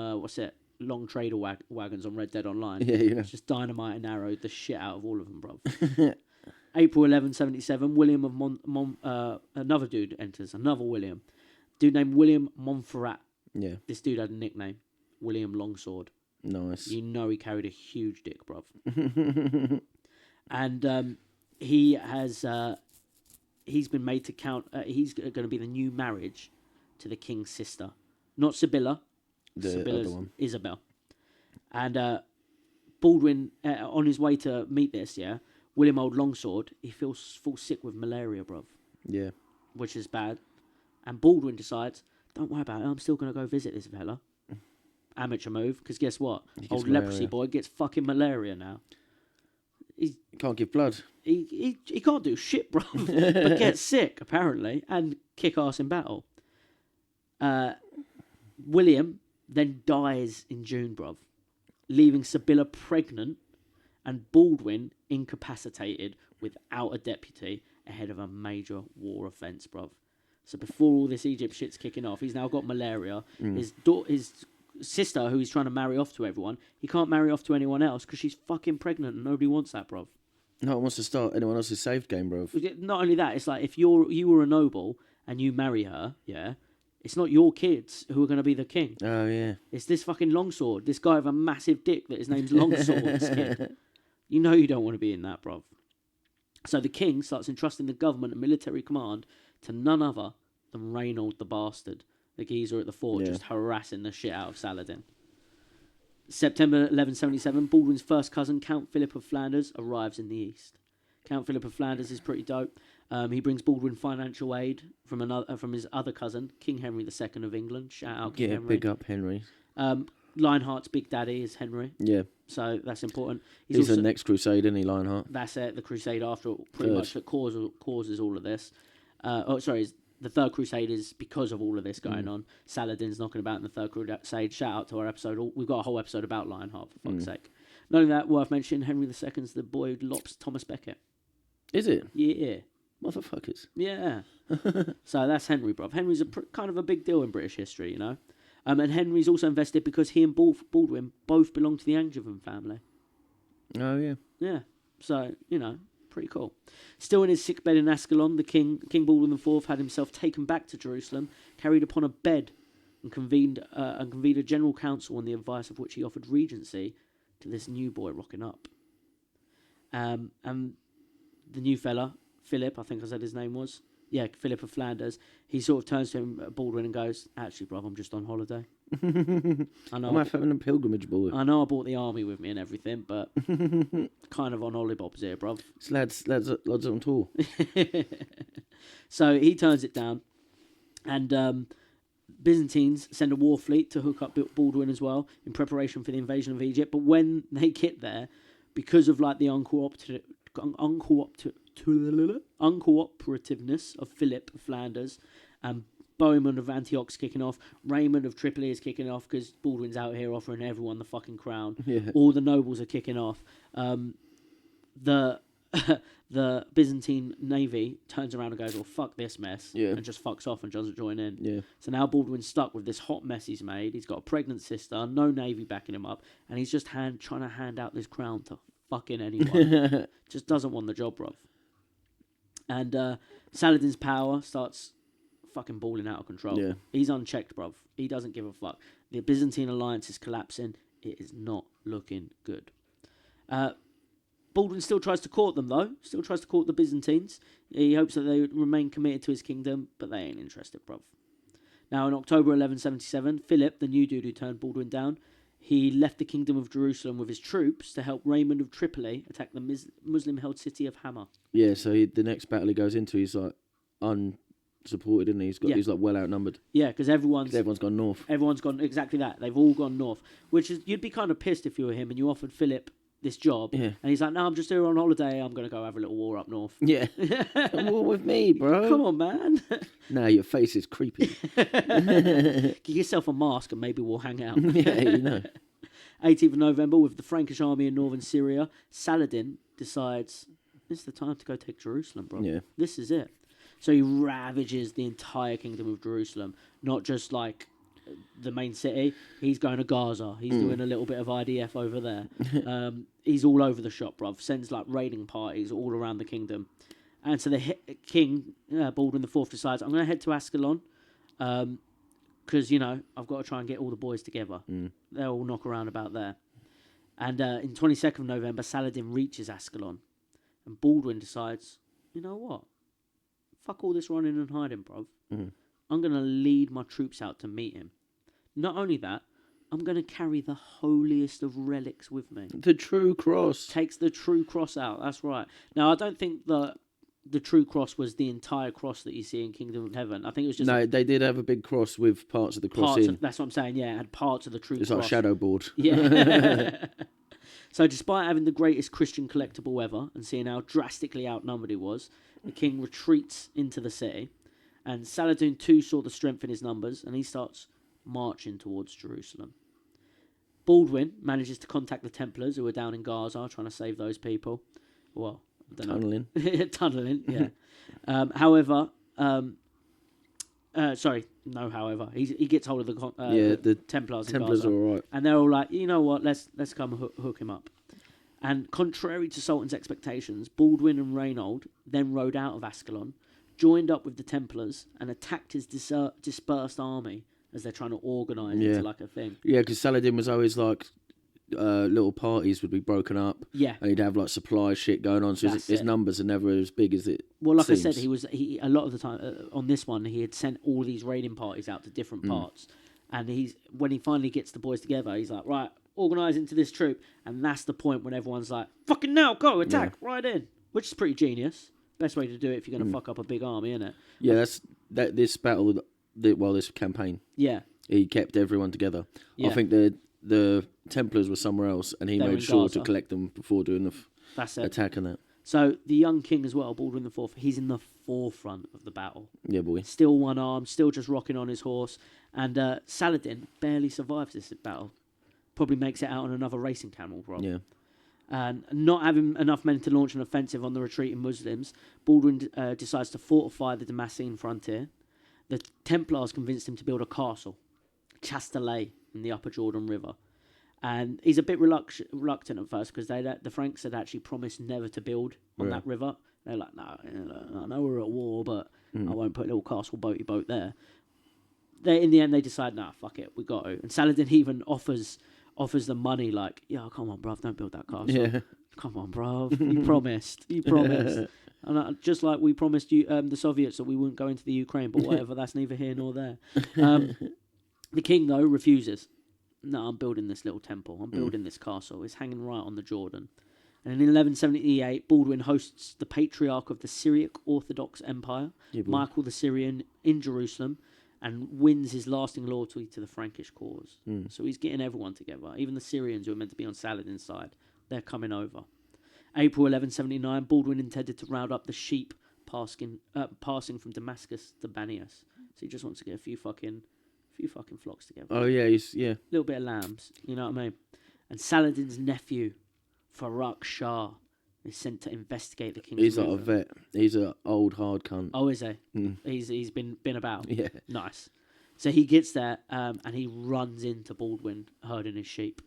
long trader wagons on Red Dead Online. Yeah. Just dynamite and arrowed the shit out of all of them, bruv. April 1177, William of another dude enters, another William. Dude named William Montferrat. Yeah. This dude had a nickname, William Longsword. Nice. You know he carried a huge dick, bruv. And he has he's been made to count. He's going to be the new marriage to the king's sister, not Sibylla. Sibylla's other one. Isabel. And Baldwin, on his way to meet this, William Old Longsword, he falls sick with malaria, bruv. Yeah. Which is bad. And Baldwin decides, don't worry about it, I'm still going to go visit this fella. Amateur move, because guess what? Old malaria. leprosy boy gets fucking malaria now. He can't give blood. He can't do shit, bro. But gets sick, apparently, and kick ass in battle. William then dies in June, bruv, leaving Sibylla pregnant and Baldwin incapacitated without a deputy ahead of a major war offence, bruv. So before all this Egypt shit's kicking off, he's now got malaria. His sister, who he's trying to marry off to everyone, he can't marry off to anyone else because she's fucking pregnant and nobody wants that, bruv. No one wants to start anyone else's saved game, bruv. Not only that, it's like if you were a noble and you marry her, it's not your kids who are going to be the king. Oh, yeah. It's this fucking Longsword, this guy with a massive dick that his name's Longsword's kid. You know you don't want to be in that, bruv. So the king starts entrusting the government and military command to none other than Reynold the Bastard, the geezer at the fort, just harassing the shit out of Saladin. September 1177, Baldwin's first cousin, Count Philip of Flanders, arrives in the east. Count Philip of Flanders is pretty dope. He brings Baldwin financial aid from his other cousin, King Henry II of England. Shout out King Henry. Big up Henry. Lionheart's big daddy is Henry. Yeah. So that's important. He's also the next crusade, isn't he, Lionheart? That's it, the crusade after pretty much that causes all of this. The third crusade is because of all of this going on. Saladin's knocking about in the third crusade. Shout out to our episode. We've got a whole episode about Lionheart, for fuck's sake. Not only that, worth mentioning, Henry II's the boy who lops Thomas Becket. Is it? Yeah. Motherfuckers. Yeah. So that's Henry, bruv. Henry's kind of a big deal in British history, you know. And Henry's also invested because he and Baldwin both belong to the Angevin family. Oh, yeah. Yeah. So, you know, pretty cool. Still in his sickbed in Ascalon, the King Baldwin IV had himself taken back to Jerusalem, carried upon a bed, and convened a general council on the advice of which he offered regency to this new boy rocking up. And the new fella, Philip, I think I said his name was. Yeah, Philip of Flanders. He sort of turns to him, Baldwin, and goes, "Actually, bruv, I'm just on holiday. I know. I'm having a pilgrimage, boy. I know I brought the army with me and everything, but kind of on hollybobs here, bruv." It's lads on tour. So he turns it down, and Byzantines send a war fleet to hook up Baldwin as well in preparation for the invasion of Egypt. But when they get there, because of like the uncooperativeness of Philip of Flanders and Bohemond of Antioch's kicking off, Raymond of Tripoli is kicking off because Baldwin's out here offering everyone the fucking crown. Yeah. All the nobles are kicking off. The the Byzantine navy turns around and goes, well, fuck this mess, Yeah. and just fucks off and doesn't join in. Yeah. So now Baldwin's stuck with this hot mess he's made. He's got a pregnant sister, no navy backing him up, and he's just trying to hand out this crown to fucking anyone. Just doesn't want the job, bruv. And Saladin's power starts fucking balling out of control. Yeah. He's unchecked, bruv. He doesn't give a fuck. The Byzantine alliance is collapsing. It is not looking good. Baldwin still tries to court them, though. Still tries to court the Byzantines. He hopes that they remain committed to his kingdom, but they ain't interested, bruv. Now, in October 1177, Philip, the new dude who turned Baldwin down, he left the kingdom of Jerusalem with his troops to help Raymond of Tripoli attack the Muslim-held city of Hama. Yeah, so the next battle he goes into, he's like unsupported, isn't he? He's like well outnumbered. Yeah, because everyone's gone north. Everyone's gone exactly that. They've all gone north, which is you'd be kind of pissed if you were him and you offered Philip this job, and he's like, "No, I'm just here on holiday. I'm gonna go have a little war up north." Yeah, come on with me, bro. Come on, man. Nah, your face is creepy. Get yourself a mask and maybe we'll hang out. Yeah, you know. 18th of November, with the Frankish army in northern Syria, Saladin decides this is the time to go take Jerusalem, bro. Yeah. This is it. So he ravages the entire kingdom of Jerusalem, not just like the main city. He's going to Gaza. He's doing a little bit of IDF over there. He's all over the shop, bruv. Sends like raiding parties all around the kingdom. And so the king, Baldwin IV, decides, I'm going to head to Ascalon because, I've got to try and get all the boys together. They'll all knock around about there. And in 22nd of November, Saladin reaches Ascalon. And Baldwin decides, you know what? Fuck all this running and hiding, bruv. I'm going to lead my troops out to meet him. Not only that, I'm going to carry the holiest of relics with me. The true cross. Takes the true cross out, that's right. Now, I don't think the true cross was the entire cross that you see in Kingdom of Heaven. I think it was just... No, they did have a big cross with parts of the cross in. That's what I'm saying, yeah. It had parts of the true cross. It's like a shadow board. Yeah. So despite having the greatest Christian collectible ever and seeing how drastically outnumbered he was, the king retreats into the city. And Saladin too saw the strength in his numbers, and he starts marching towards Jerusalem. Baldwin manages to contact the Templars who are down in Gaza trying to save those people. Well, I don't know. Tunneling, yeah. However, he gets hold of the Templars in Templars Gaza. are all right. And they're all like, you know what, let's come hook him up. And contrary to Sultan's expectations, Baldwin and Reynold then rode out of Ascalon, joined up with the Templars, and attacked his dispersed army as they're trying to organise into like a thing. Yeah, because Saladin was always like, little parties would be broken up. Yeah. And he'd have like supply shit going on, so his numbers are never as big as it Well, like seems. I said, he a lot of the time, on this one, he had sent all these raiding parties out to different parts. And when he finally gets the boys together, he's like, right, organise into this troop. And that's the point when everyone's like, fucking now, go, attack, right in. Which is pretty genius. Best way to do it if you're going to fuck up a big army, isn't it? Yeah, this battle, this campaign. Yeah. He kept everyone together. Yeah. I think the Templars were somewhere else, and he made sure to collect them before doing the attack and that. So the young king as well, Baldwin IV, he's in the forefront of the battle. Yeah, boy. Still one arm, still just rocking on his horse. And Saladin barely survives this battle. Probably makes it out on another racing camel, bro. Yeah. And not having enough men to launch an offensive on the retreating Muslims, Baldwin decides to fortify the Damascene frontier. The Templars convinced him to build a castle, Chastelet, in the upper Jordan River. And he's a bit reluctant at first because the Franks had actually promised never to build on that river. They're like, no, I know we're at war, but I won't put a little castle boaty boat there. In the end, they decide, nah, fuck it, we got to. And Saladin even offers them money, like, yeah, come on, bruv, don't build that castle. Yeah. Come on, bruv, you promised. And just like we promised you, the Soviets, that we wouldn't go into the Ukraine, but whatever, that's neither here nor there. The king, though, refuses. No, I'm building this little temple. I'm building this castle. It's hanging right on the Jordan. And in 1178, Baldwin hosts the patriarch of the Syriac Orthodox Empire, Michael the Syrian, in Jerusalem, and wins his lasting loyalty to the Frankish cause. So he's getting everyone together. Even the Syrians, who are meant to be on Saladin's side, they're coming over. April 1179, Baldwin intended to round up the sheep passing from Damascus to Banias. So he just wants to get a few fucking flocks together. Oh, yeah, a little bit of lambs, you know what I mean? And Saladin's nephew, Farrukh Shah, He's sent to investigate the king's He's like a movement. vet. He's an old hard cunt. Oh, is he? Mm. He's been about. Yeah. Nice. So he gets there and he runs into Baldwin herding his sheep,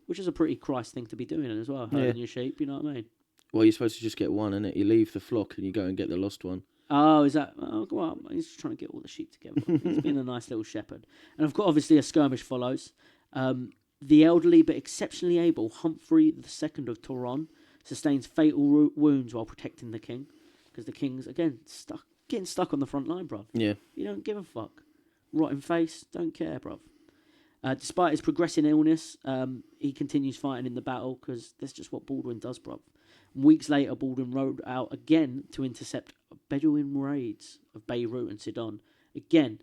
which is a pretty Christ thing to be doing as well, herding your sheep, you know what I mean? Well, you're supposed to just get one, innit? You leave the flock and you go and get the lost one. Oh, is that... Oh, well, he's just trying to get all the sheep together. He's been a nice little shepherd. And of course, obviously, a skirmish follows. The elderly but exceptionally able Humphrey II of Toron sustains fatal wounds while protecting the king. Because the king's, again, getting stuck on the front line, bruv. Yeah. You don't give a fuck. Rotten face, don't care, bruv. Despite his progressing illness, he continues fighting in the battle because that's just what Baldwin does, bruv. Weeks later, Baldwin rode out again to intercept Bedouin raids of Beirut and Sidon. Again,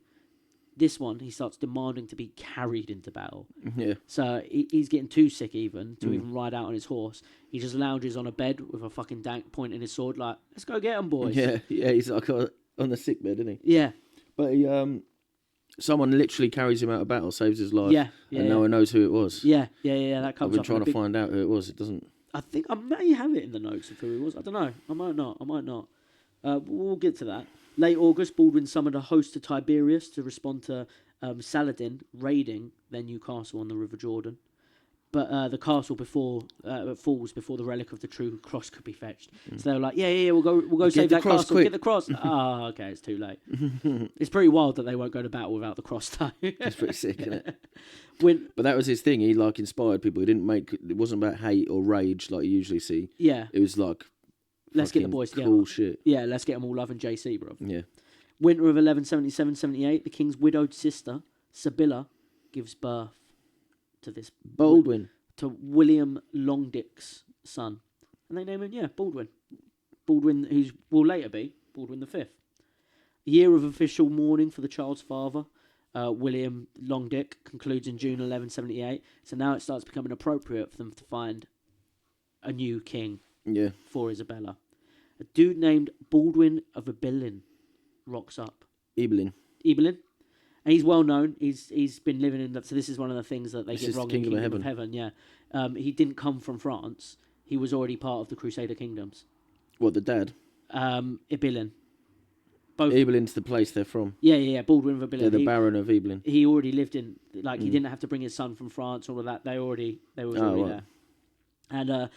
this one, he starts demanding to be carried into battle. Yeah. So he's getting too sick even to even ride out on his horse. He just lounges on a bed with a fucking dank pointing his sword like, let's go get him, boys. Yeah, he's like on the sick bed, isn't he? Yeah. But he, someone literally carries him out of battle, saves his life. Yeah. And no one knows who it was. Yeah. That comes I've been up. trying to find out who it was. It doesn't... I think I may have it in the notes of who he was. I don't know. I might not. We'll get to that. Late August, Baldwin summoned a host to Tiberias to respond to Saladin raiding their new castle on the River Jordan. But the castle falls before the relic of the true cross could be fetched. So they were like, yeah, we'll go save that castle. Quick. Get the cross. Okay, it's too late. It's pretty wild that they won't go to battle without the cross, though. That's pretty sick, isn't it? When, But that was his thing. He like inspired people. He didn't make... It wasn't about hate or rage like you usually see. yeah, It was like... let's get the boys together. Cool shit. Yeah, let's get them all loving JC, bro. Yeah. Winter of 1177-78, the king's widowed sister, Sibylla, gives birth to this Baldwin. to William Longdick's son. And they name him, Baldwin. Baldwin, who will later be Baldwin V. A year of official mourning for the child's father, William Longdick, concludes in June 1178. So now it starts becoming appropriate for them to find a new king Yeah. for Isabella. A dude named Baldwin of Ibelin rocks up. Ibelin. And he's well known. He's been living in that. So this is one of the things that they get wrong in Kingdom Kingdom of of Heaven. Yeah, he didn't come from France. He was already part of the Crusader kingdoms. What, the dad? Ibelin. Both. Ibelin's the place they're from. Yeah. Baldwin of Ibelin. They're the Baron of Ibelin. He already lived in. Like he didn't have to bring his son from France. All of that. They was already right. there. And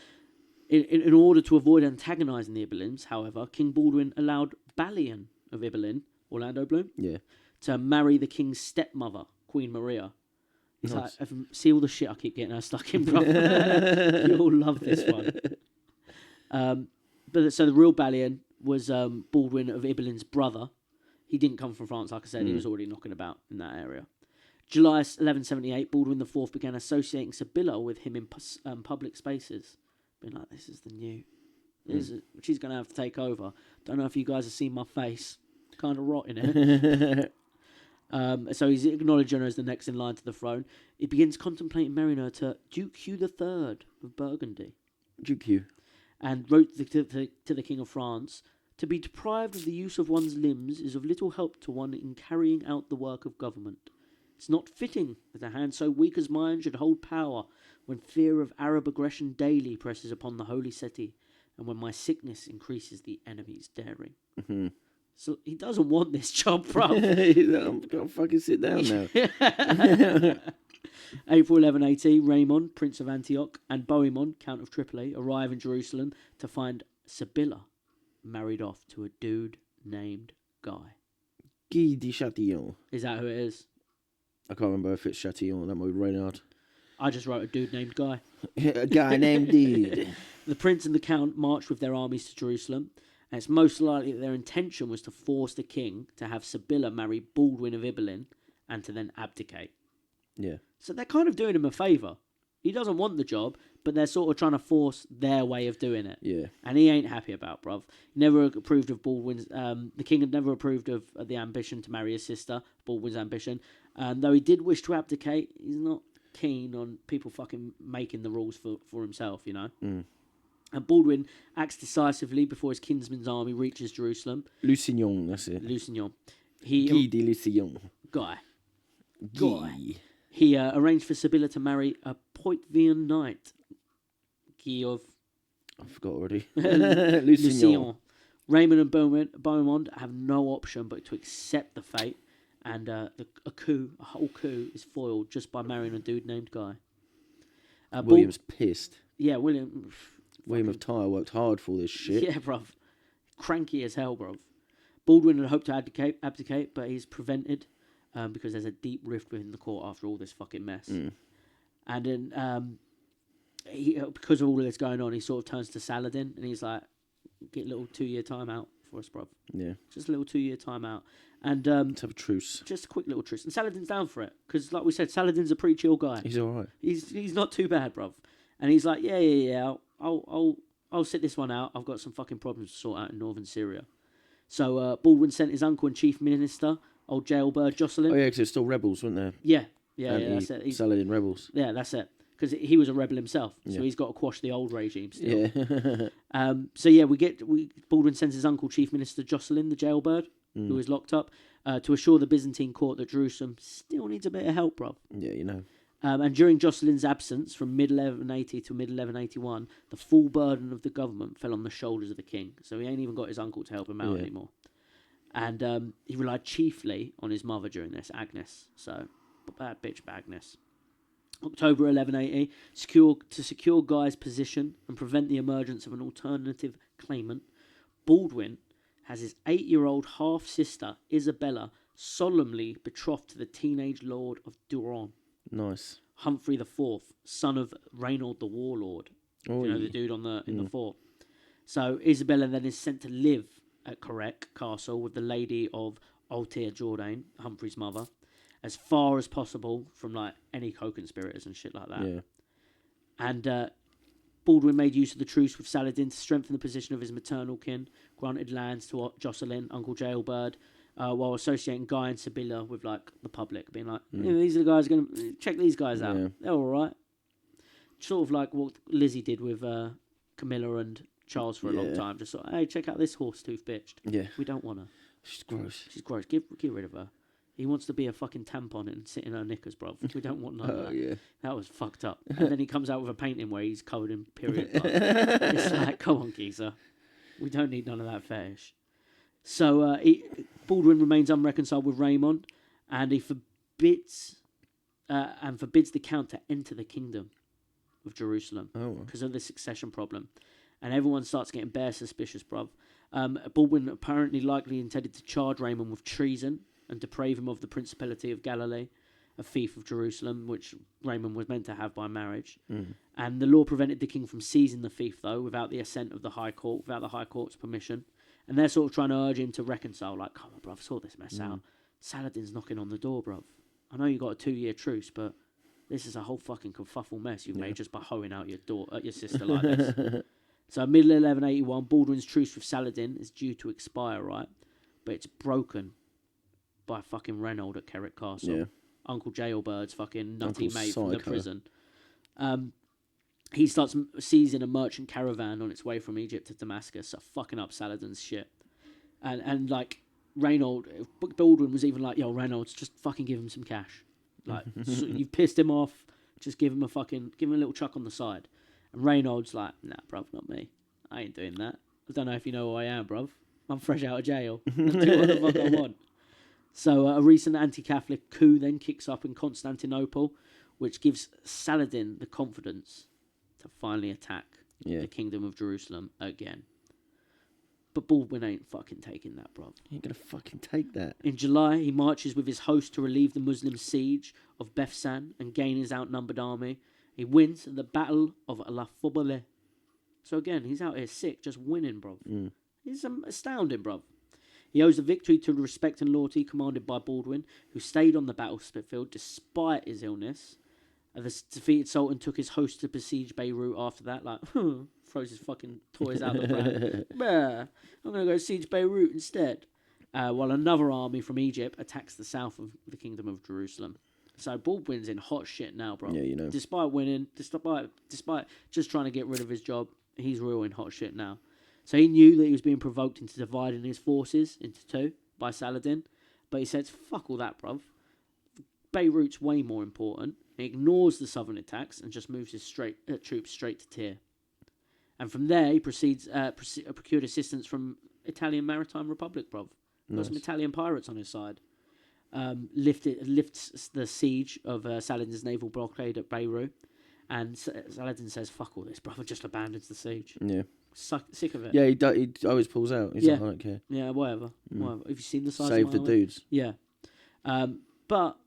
in order to avoid antagonising the Ibelins, however, King Baldwin allowed Balian of Ibelin, Orlando Bloom, Yeah. to marry the king's stepmother, Queen Maria. It's Nice. like, see all the shit I keep getting her stuck in, bro. You all love this one. But so the real Balian was Baldwin of Ibelin's brother. He didn't come from France, like I said. He was already knocking about in that area. July 1178, Baldwin IV began associating Sibylla with him in public spaces. Being like, this is the new... she's going to have to take over. Don't know if you guys have seen my face. Kind of rot in it. So he's acknowledging her as the next in line to the throne. He begins contemplating marrying her to Duke Hugh III of Burgundy. Duke Hugh. And wrote to the King of France, to be deprived of the use of one's limbs is of little help to one in carrying out the work of government. It's not fitting that a hand so weak as mine should hold power when fear of Arab aggression daily presses upon the holy city, and when my sickness increases the enemy's daring. Mm-hmm. So he doesn't want this job, bro. I'm gonna fucking sit down now. April 1180, Raymond, Prince of Antioch, and Bohemond, Count of Tripoli, arrive in Jerusalem to find Sibylla married off to a dude named Guy. Guy de Châtillon. Is that who it is? I can't remember if it's Châtillon or that might be Reynard. I just wrote a dude named Guy. A guy named Dude. The prince and the count marched with their armies to Jerusalem, and it's most likely that their intention was to force the king to have Sibylla marry Baldwin of Ibelin and to then abdicate. Yeah. So they're kind of doing him a favour. He doesn't want the job, but they're sort of trying to force their way of doing it. Yeah. And he ain't happy about, bruv. He never approved of Baldwin's... the king had never approved of the ambition to marry his sister, Baldwin's ambition. And though he did wish to abdicate, he's not keen on people fucking making the rules for himself, you know? Mm. And Baldwin acts decisively before his kinsman's army reaches Jerusalem. Lusignan, that's it. Lusignan. Guy de Lusignan. Guy. Guy. He arranged for Sibylla to marry a Poitevin knight, Guy of I forgot already. Lucien. Raymond and Beaumont have no option but to accept the fate, and a whole coup is foiled just by marrying a dude named Guy. William's pissed. Yeah, William of Tyre worked hard for all this shit. Yeah, bruv. Cranky as hell, bruv. Baldwin had hoped to abdicate, but he's prevented because there's a deep rift within the court after all this fucking mess. And then, because of all of this going on, he sort of turns to Saladin and he's like, get a little 2-year timeout for us, bruv. Yeah. Just a little 2-year timeout. And let's have a truce. Just a quick little truce. And Saladin's down for it because, like we said, Saladin's a pretty chill guy. He's all right. He's not too bad, bruv. And he's like, yeah. I'll sit this one out. I've got some fucking problems to sort out in northern Syria. So Baldwin sent his uncle and chief minister, old jailbird Jocelyn. Oh yeah, because there's still rebels, weren't there? Yeah, that's it. Saladin rebels. Yeah, that's it. Because he was a rebel himself, so Yeah. he's got to quash the old regime still. Yeah. So yeah, Baldwin sends his uncle, chief minister Jocelyn, the jailbird, who is locked up, to assure the Byzantine court that Jerusalem still needs a bit of help, bruv. Yeah, you know. And during Jocelyn's absence, from mid-1180 to mid-1181, the full burden of the government fell on the shoulders of the king. So he ain't even got his uncle to help him out anymore. And he relied chiefly on his mother during this, Agnes. So, bad bitch, Agnes. October 1180, to secure Guy's position and prevent the emergence of an alternative claimant, Baldwin has his 8-year-old half-sister, Isabella, solemnly betrothed to the teenage lord of Durand. Nice. Humphrey IV, son of Reynold the Warlord. Oh, you know, the dude in the fort. So Isabella then is sent to live at Correc Castle with the Lady of Altea Jourdain, Humphrey's mother, as far as possible from like any co-conspirators and shit like that. Yeah. And Baldwin made use of the truce with Saladin to strengthen the position of his maternal kin, granted lands to Jocelyn, Uncle Jailbird, while associating Guy and Sibylla with like the public, being like, these are the guys going to check these guys out. Yeah. They're all right. Sort of like what Lizzie did with Camilla and Charles for a long time. Just sort of, hey, check out this horse-tooth bitch. Yeah. We don't want her. She's gross. She's gross. Get rid of her. He wants to be a fucking tampon and sit in her knickers, bruv. We don't want none of that. Yeah. That was fucked up. And then he comes out with a painting where he's covered in period blood. It's like, come on, geezer. We don't need none of that fetish. So Baldwin remains unreconciled with Raymond, and he forbids the count to enter the kingdom of Jerusalem because of the succession problem. And everyone starts getting bare suspicious, bruv. Baldwin apparently likely intended to charge Raymond with treason and deprave him of the Principality of Galilee, a fief of Jerusalem, which Raymond was meant to have by marriage. And the law prevented the king from seizing the fief, though, without the assent of the High Court, without the High Court's permission. And they're sort of trying to urge him to reconcile, like, come on, bruv, sort this mess out. Saladin's knocking on the door, bruv. I know you got a 2-year truce, but this is a whole fucking kerfuffle mess you've made just by hoeing out your sister like this. So, middle 1181, Baldwin's truce with Saladin is due to expire, right? But it's broken by fucking Reynold at Kerrick Castle. Yeah. Uncle Jailbird's fucking nutty Uncle mate from the Psycho. prison. He starts seizing a merchant caravan on its way from Egypt to Damascus, so fucking up Saladin's shit. And like, Baldwin was even like, yo, Reynolds, just fucking give him some cash. Like, so you've pissed him off, just give him a little chuck on the side. And Reynolds like, nah, bruv, not me. I ain't doing that. I don't know if you know who I am, bruv. I'm fresh out of jail. I'll do what the fuck I want. So a recent anti-Catholic coup then kicks up in Constantinople, which gives Saladin the confidence to finally attack the Kingdom of Jerusalem again. But Baldwin ain't fucking taking that, bruv. You ain't gonna fucking take that. In July, he marches with his host to relieve the Muslim siege of Bethsan and gain his outnumbered army. He wins at the Battle of La Forbole. So again, he's out here sick, just winning, bruv. He's astounding, bruv. He owes the victory to the respect and loyalty commanded by Baldwin, who stayed on the battlefield despite his illness. The defeated Sultan took his host to besiege Beirut after that, like, throws his fucking toys out the pram. I'm going to go siege Beirut instead. While another army from Egypt attacks the south of the Kingdom of Jerusalem. So Baldwin's in hot shit now, bro. Yeah, you know. Despite winning, despite just trying to get rid of his job, he's real in hot shit now. So he knew that he was being provoked into dividing his forces into two by Saladin. But he says, fuck all that, bruv. Beirut's way more important. He ignores the southern attacks and just moves his troops straight to Tyre. And from there, he procured assistance from Italian Maritime Republic, bruv. Got some Italian pirates on his side. Lifts the siege of Saladin's naval blockade at Beirut. And Saladin says, fuck all this, brother, just abandons the siege. Yeah. Sick of it. Yeah, he always pulls out. He's like, I don't care. Yeah, whatever. Have you seen the size Save of the dudes. Yeah. But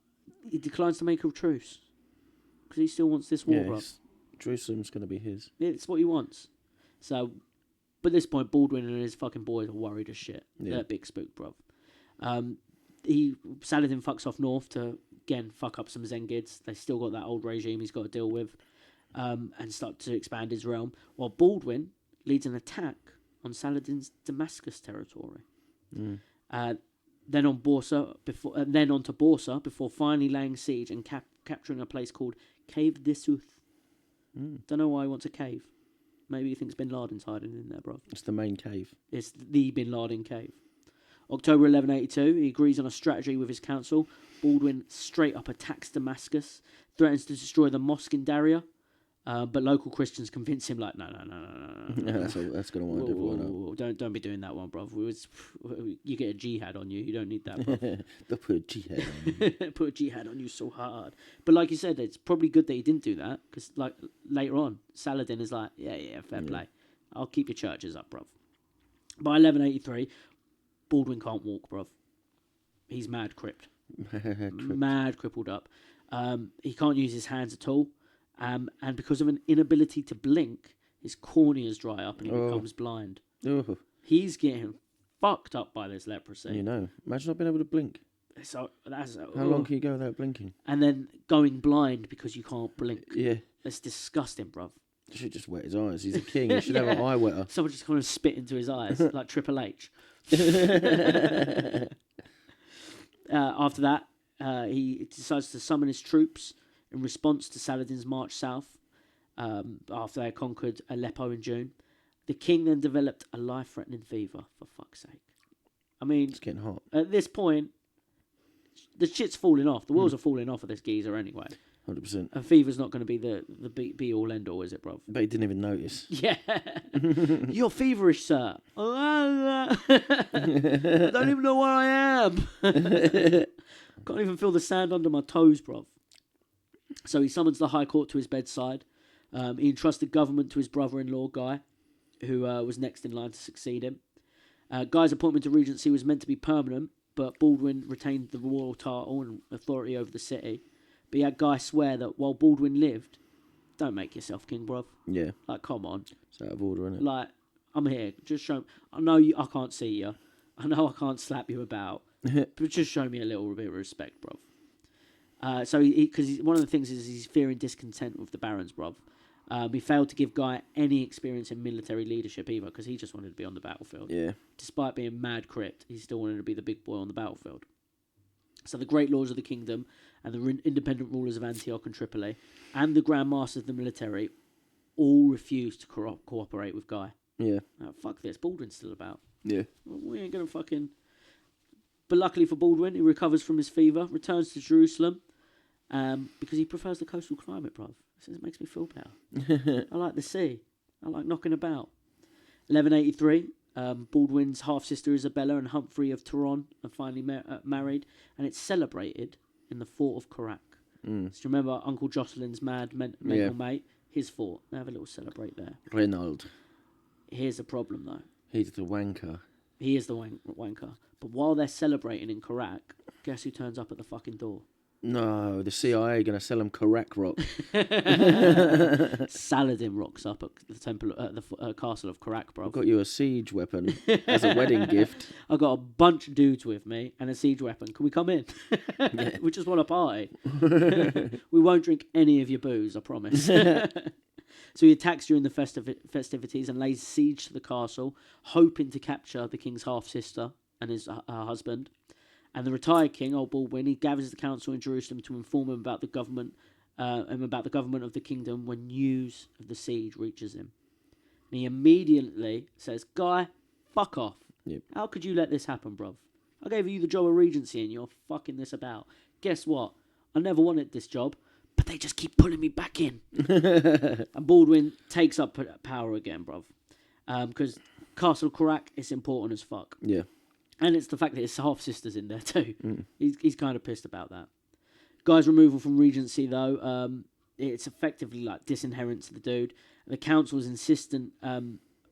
he declines to make a truce. Because he still wants this war, bruv. Jerusalem's going to be his. It's what he wants. So, but at this point, Baldwin and his fucking boys are worried as shit. Yeah. They're big spook, bruv. Saladin fucks off north to, again, fuck up some Zengids. They still got that old regime he's got to deal with. And start to expand his realm. While Baldwin leads an attack on Saladin's Damascus territory. Then on to Borsa before finally laying siege and capturing a place called Cave de South. Don't know why he wants a cave. Maybe he thinks Bin Laden's hiding in there, bro. It's the main cave. It's the Bin Laden cave. October 1182, he agrees on a strategy with his council. Baldwin straight up attacks Damascus, threatens to destroy the mosque in Daria. But local Christians convince him, like, no. Yeah, that's going to wind everyone up. Don't be doing that one, bruv. You get a jihad on you. You don't need that, bruv. They'll put a jihad on you. Put a jihad on you so hard. But like you said, it's probably good that he didn't do that, because like later on, Saladin is like, yeah, fair play. I'll keep your churches up, bruv. By 1183, Baldwin can't walk, bruv. He's mad crippled up. He can't use his hands at all. And because of an inability to blink, his corneas dry up and he becomes blind. Oh. He's getting fucked up by this leprosy. You know, imagine not being able to blink. So How long can you go without blinking? And then going blind because you can't blink. Yeah. That's disgusting, bruv. You should just wet his eyes. He's a king. He should have an eye wetter. Someone just kind of spit into his eyes, like Triple H. After that, he decides to summon his troops in response to Saladin's march south, after they conquered Aleppo in June. The king then developed a life-threatening fever, for fuck's sake. I mean, it's getting hot. At this point, the shit's falling off. The wheels are falling off of this geezer anyway. 100%. A fever's not going to be the be-all, end-all, is it, bruv? But he didn't even notice. Yeah. You're feverish, sir. I don't even know where I am. Can't even feel the sand under my toes, bruv. So he summons the High Court to his bedside. He entrusted government to his brother-in-law, Guy, who was next in line to succeed him. Guy's appointment to regency was meant to be permanent, but Baldwin retained the royal title and authority over the city. But he had Guy swear that while Baldwin lived, don't make yourself king, bruv. Yeah. Like, come on. It's out of order, isn't it? Like, I'm here. Just show me. I know I can't see you. I know I can't slap you about. But just show me a little bit of respect, bruv. So, because one of the things is he's fearing discontent with the barons, bruv. He failed to give Guy any experience in military leadership either, because he just wanted to be on the battlefield. Yeah. Despite being mad crypt, he still wanted to be the big boy on the battlefield. So the great lords of the kingdom and the independent rulers of Antioch and Tripoli and the Grand Masters of the military all refused to cooperate with Guy. Yeah. Fuck this, Baldwin's still about. Yeah. We ain't going to fucking... But luckily for Baldwin, he recovers from his fever, returns to Jerusalem, because he prefers the coastal climate, bruv. He says it makes me feel better. I like the sea. I like knocking about. 1183, Baldwin's half-sister Isabella and Humphrey of Turon are finally married, and it's celebrated in the fort of Korak. So remember Uncle Jocelyn's mad mental mate? His fort. They have a little celebrate there. Reynald. Here's the problem, though. He's the wanker. He is the wanker. But while they're celebrating in Korak, guess who turns up at the fucking door? No, the CIA are going to sell him Korak rock. Saladin rocks up at the temple, the castle of Korak, bro. I've got you a siege weapon as a wedding gift. I've got a bunch of dudes with me and a siege weapon. Can we come in? Yeah. We just want a party. We won't drink any of your booze, I promise. So he attacks during the festivities and lays siege to the castle, hoping to capture the king's half-sister and his husband. And the retired king, old Baldwin, he gathers the council in Jerusalem to inform him about the government of the kingdom when news of the siege reaches him. And he immediately says, Guy, fuck off. Yep. How could you let this happen, bruv? I gave you the job of regency and you're fucking this about. Guess what? I never wanted this job. but they just keep pulling me back in. And Baldwin takes up power again, bruv. Because Castle Carac is important as fuck. Yeah. And it's the fact that his half-sister's in there too. He's kind of pissed about that. Guy's removal from Regency, though, it's effectively like disinherence the dude. The council is insistent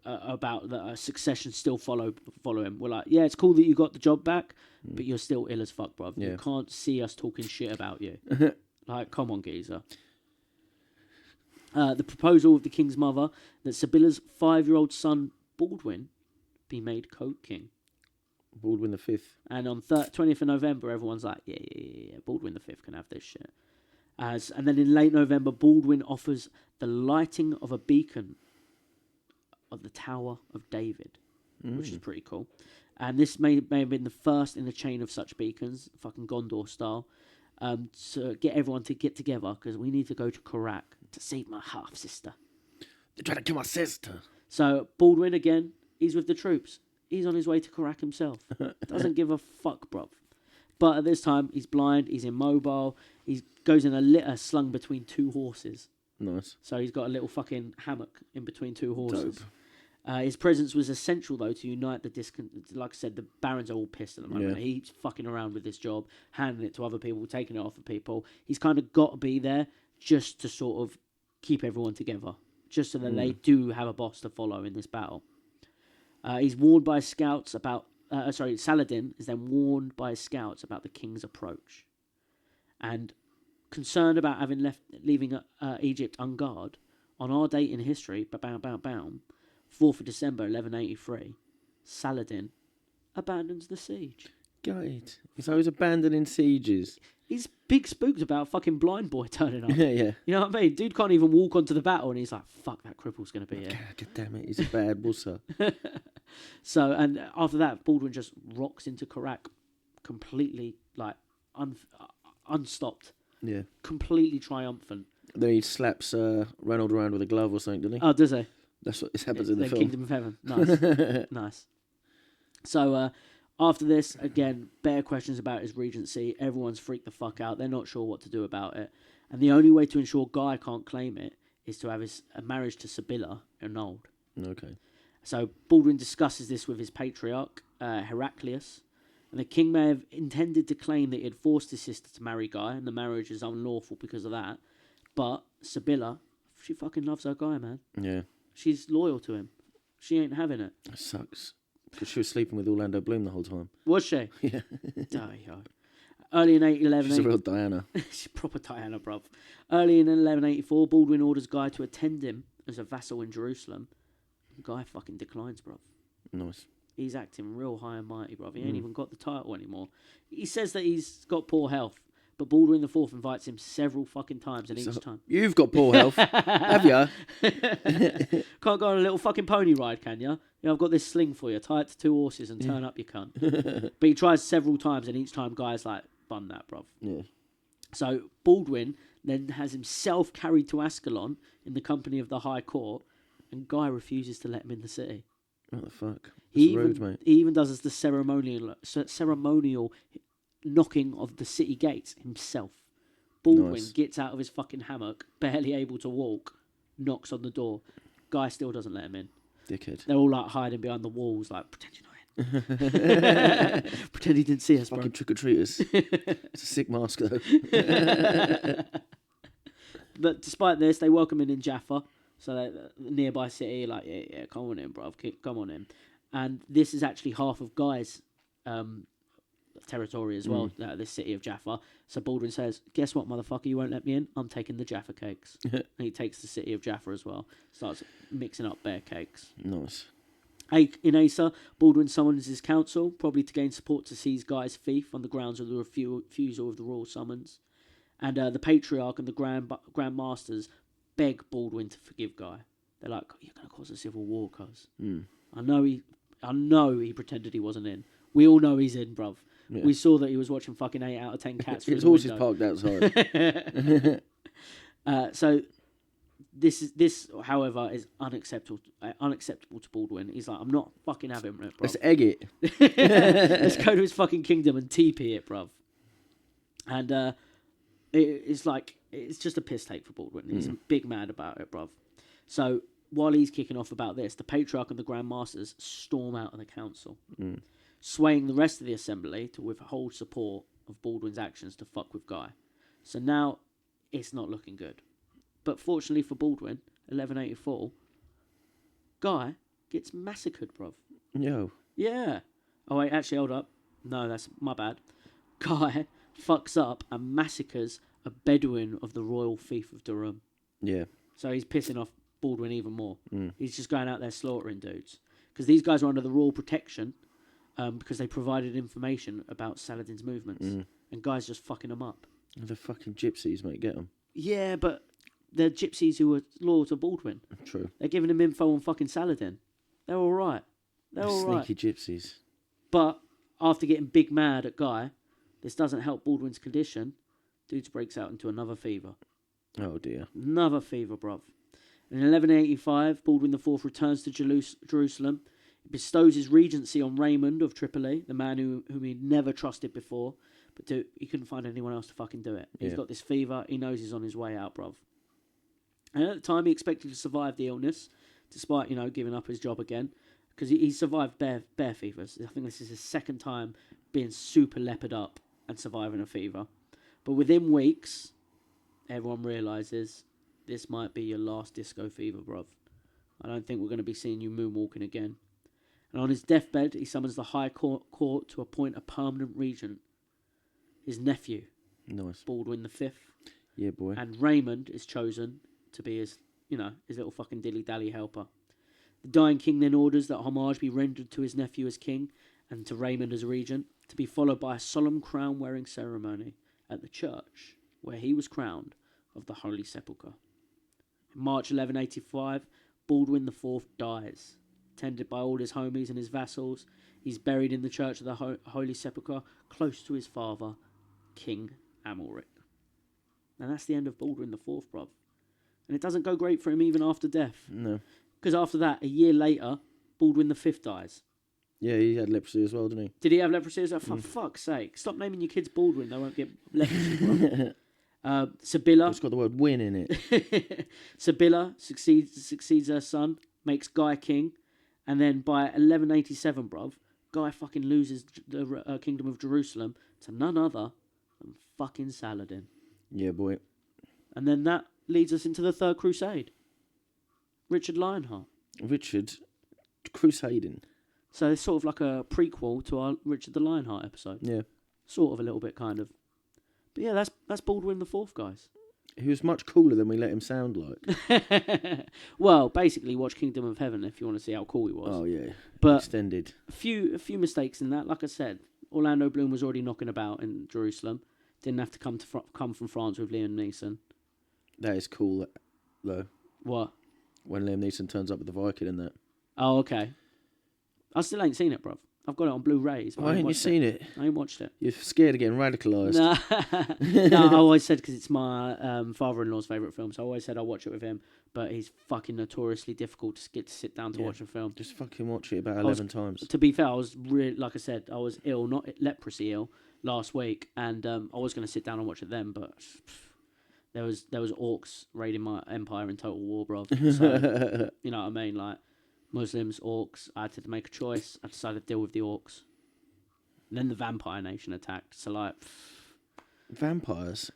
about that succession still follow him. We're like, yeah, it's cool that you got the job back, but you're still ill as fuck, bruv. Yeah. You can't see us talking shit about you. Like, come on, geezer. The proposal of the king's mother that Sibylla's 5-year-old son, Baldwin, be made co-king. Baldwin V. And on 20th of November, everyone's like, yeah, Baldwin V can have this shit. And then in late November, Baldwin offers the lighting of a beacon of the Tower of David, which is pretty cool. And this may have been the first in a chain of such beacons, fucking Gondor style, to get everyone to get together, because we need to go to Carac to save my half-sister. They're trying to kill my sister. So Baldwin, again, he's with the troops. He's on his way to Carac himself. Doesn't give a fuck, bruv. But at this time, he's blind, he's immobile, he goes in a litter slung between 2 horses. Nice. So he's got a little fucking hammock in between 2 horses. His presence was essential, though, to unite the like I said, the barons are all pissed at the moment. Yeah. He's fucking around with this job, handing it to other people, taking it off of people. He's kind of got to be there just to sort of keep everyone together, just so that they do have a boss to follow in this battle. He's warned by scouts about... Saladin is then warned by his scouts about the king's approach. And concerned about leaving Egypt unguarded, on our date in history, 4th of December 1183, Saladin abandons the siege. Good. So he's abandoning sieges. He's big spooked about fucking blind boy turning up. Yeah. You know what I mean? Dude can't even walk onto the battle, and he's like, fuck, that cripple's going to be here. God damn it, he's a bad wusser. So, and after that, Baldwin just rocks into Carac completely, like, unstopped. Yeah. Completely triumphant. Then he slaps Ronald around with a glove or something, doesn't he? Oh, does he? That's what happens in the film. Kingdom of Heaven. Nice. Nice. So, after this, again, better questions about his regency. Everyone's freaked the fuck out. They're not sure what to do about it. And the only way to ensure Guy can't claim it is to have his marriage to Sibylla annulled. Okay. So Baldwin discusses this with his patriarch, Heraclius. And the king may have intended to claim that he had forced his sister to marry Guy, and the marriage is unlawful because of that. But Sibylla, she fucking loves her Guy, man. Yeah. She's loyal to him. She ain't having it. That sucks. Because she was sleeping with Orlando Bloom the whole time. Was she? Yeah. Early in 811... She's a real Diana. She's proper Diana, bruv. Early in 1184, Baldwin orders Guy to attend him as a vassal in Jerusalem. Guy fucking declines, bruv. Nice. He's acting real high and mighty, bruv. He ain't even got the title anymore. He says that he's got poor health, but Baldwin IV invites him several fucking times, and each time... You've got poor health, have you? Can't go on a little fucking pony ride, can you? Yeah, I've got this sling for you. Tie it to 2 horses and turn up, you cunt. But he tries several times, and each time Guy's like, bun that, bruv. Yeah. So Baldwin then has himself carried to Ascalon in the company of the High Court, and Guy refuses to let him in the city. What the fuck? He even does the ceremonial knocking of the city gates himself. Baldwin gets out of his fucking hammock, barely able to walk, knocks on the door. Guy still doesn't let him in. Dickhead. They're all like hiding behind the walls, like, pretend you're not in. Pretend he didn't see us, fucking trick-or-treaters. It's a sick mask, though. But despite this, they welcome him in Jaffa. So the nearby city, like, yeah, come on in, bruv, come on in. And this is actually half of Guy's territory as well, this city of Jaffa. So Baldwin says, guess what, motherfucker, you won't let me in? I'm taking the Jaffa cakes. And he takes the city of Jaffa as well. Starts mixing up bear cakes. Nice. In Asa, Baldwin summons his council, probably to gain support to seize Guy's fief on the grounds of the refusal of the royal summons. And the Patriarch and the Grand Masters beg Baldwin to forgive Guy. They're like, you're going to cause a civil war, cuz. I know he pretended he wasn't in. We all know he's in, bruv. Yeah. We saw that he was watching fucking 8 out of 10 cats. His horses parked outside. So this, however, is unacceptable to Baldwin. He's like, I'm not fucking having it, bruv. Let's egg it. Let's go to his fucking kingdom and TP it, bruv. And it's like it's just a piss take for Baldwin. He's big mad about it, bruv. So while he's kicking off about this, the Patriarch and the Grand Masters storm out of the council, swaying the rest of the assembly to withhold support of Baldwin's actions to fuck with Guy. So now it's not looking good. But fortunately for Baldwin, 1184, Guy gets massacred, bruv. Yo. Yeah. Oh wait, actually, hold up. No, that's my bad. Guy fucks up and massacres a Bedouin of the royal fief of Durham. Yeah. So he's pissing off Baldwin even more. He's just going out there slaughtering dudes. Because these guys are under the royal protection because they provided information about Saladin's movements. And Guy's just fucking them up. The fucking gypsies, mate, get them. Yeah, but they're gypsies who were loyal to Baldwin. True. They're giving him info on fucking Saladin. They're all right. They're all right. Sneaky gypsies. But after getting big mad at Guy, this doesn't help Baldwin's condition. Dude breaks out into another fever. Oh dear. Another fever, bruv. In 1185, Baldwin IV returns to Jerusalem. He bestows his regency on Raymond of Tripoli, the man whom he'd never trusted before, but he couldn't find anyone else to fucking do it. He's got this fever. He knows he's on his way out, bruv. And at the time, he expected to survive the illness, despite, giving up his job again, because he survived bear fevers. I think this is his second time being super leopard up and surviving a fever. But within weeks, everyone realises this might be your last disco fever, bruv. I don't think we're going to be seeing you moonwalking again. And on his deathbed, he summons the High Court to appoint a permanent regent. His nephew, nice, Baldwin V. Yeah, boy. And Raymond is chosen to be his little fucking dilly-dally helper. The dying king then orders that homage be rendered to his nephew as king and to Raymond as regent, to be followed by a solemn crown-wearing ceremony at the church where he was crowned of the Holy Sepulchre. In March 1185, Baldwin IV dies, tended by all his homies and his vassals. He's buried in the church of the Holy Sepulchre, close to his father, King Amalric. And that's the end of Baldwin IV, bruv. And it doesn't go great for him even after death. No. Because after that, a year later, Baldwin V dies. Yeah, he had leprosy as well, didn't he? Did he have leprosy? For fuck's sake. Stop naming your kids Baldwin. They won't get leprosy. Sibylla. It's got the word win in it. Sibylla succeeds her son, makes Guy king. And then by 1187, bruv, Guy fucking loses the kingdom of Jerusalem to none other than fucking Saladin. Yeah, boy. And then that leads us into the Third Crusade. Richard Lionheart. Richard crusading. So it's sort of like a prequel to our Richard the Lionheart episode. Yeah. Sort of a little bit, kind of. But yeah, that's Baldwin IV, guys. He was much cooler than we let him sound like. Well, basically, watch Kingdom of Heaven if you want to see how cool he was. Oh, yeah. But extended. A few mistakes in that. Like I said, Orlando Bloom was already knocking about in Jerusalem. Didn't have to come from France with Liam Neeson. That is cool, though. What? When Liam Neeson turns up with the Viking and that. Oh, okay. I still ain't seen it, bruv. I've got it on Blu-rays. Why ain't you seen it? I ain't watched it. You're scared of getting radicalised. No, I always said because it's my father-in-law's favourite film, so I always said I'll watch it with him, but he's fucking notoriously difficult to get to sit down to watch a film. Just fucking watch it about 11 times. To be fair, I was really, like I said, I was ill, not leprosy ill, last week, and I was going to sit down and watch it then, but there was orcs raiding my empire in Total War, bro. So, you know what I mean? Like, Muslims, orcs, I had to make a choice. I decided to deal with the orcs. And then the vampire nation attacked. So, like... Vampires?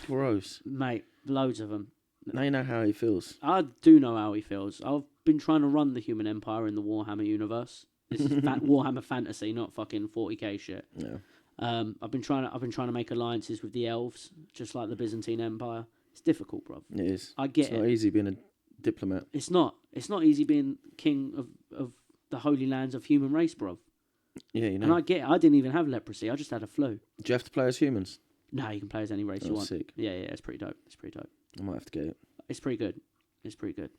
Gross. Mate, loads of them. Now you know how he feels. I do know how he feels. I've been trying to run the human empire in the Warhammer universe. This is Warhammer fantasy, not fucking 40k shit. Yeah. I've been trying to make alliances with the elves, just like the Byzantine Empire. It's difficult, bruv. It is. I get it. It's not easy being a diplomat. It's not. It's not easy being king of the holy lands of human race, bruv. Yeah, you know. And I get it. I didn't even have leprosy. I just had a flu. Do you have to play as humans? No, you can play as any race you want. Sick. Yeah, it's pretty dope. It's pretty dope. I might have to get it. It's pretty good. It's pretty good.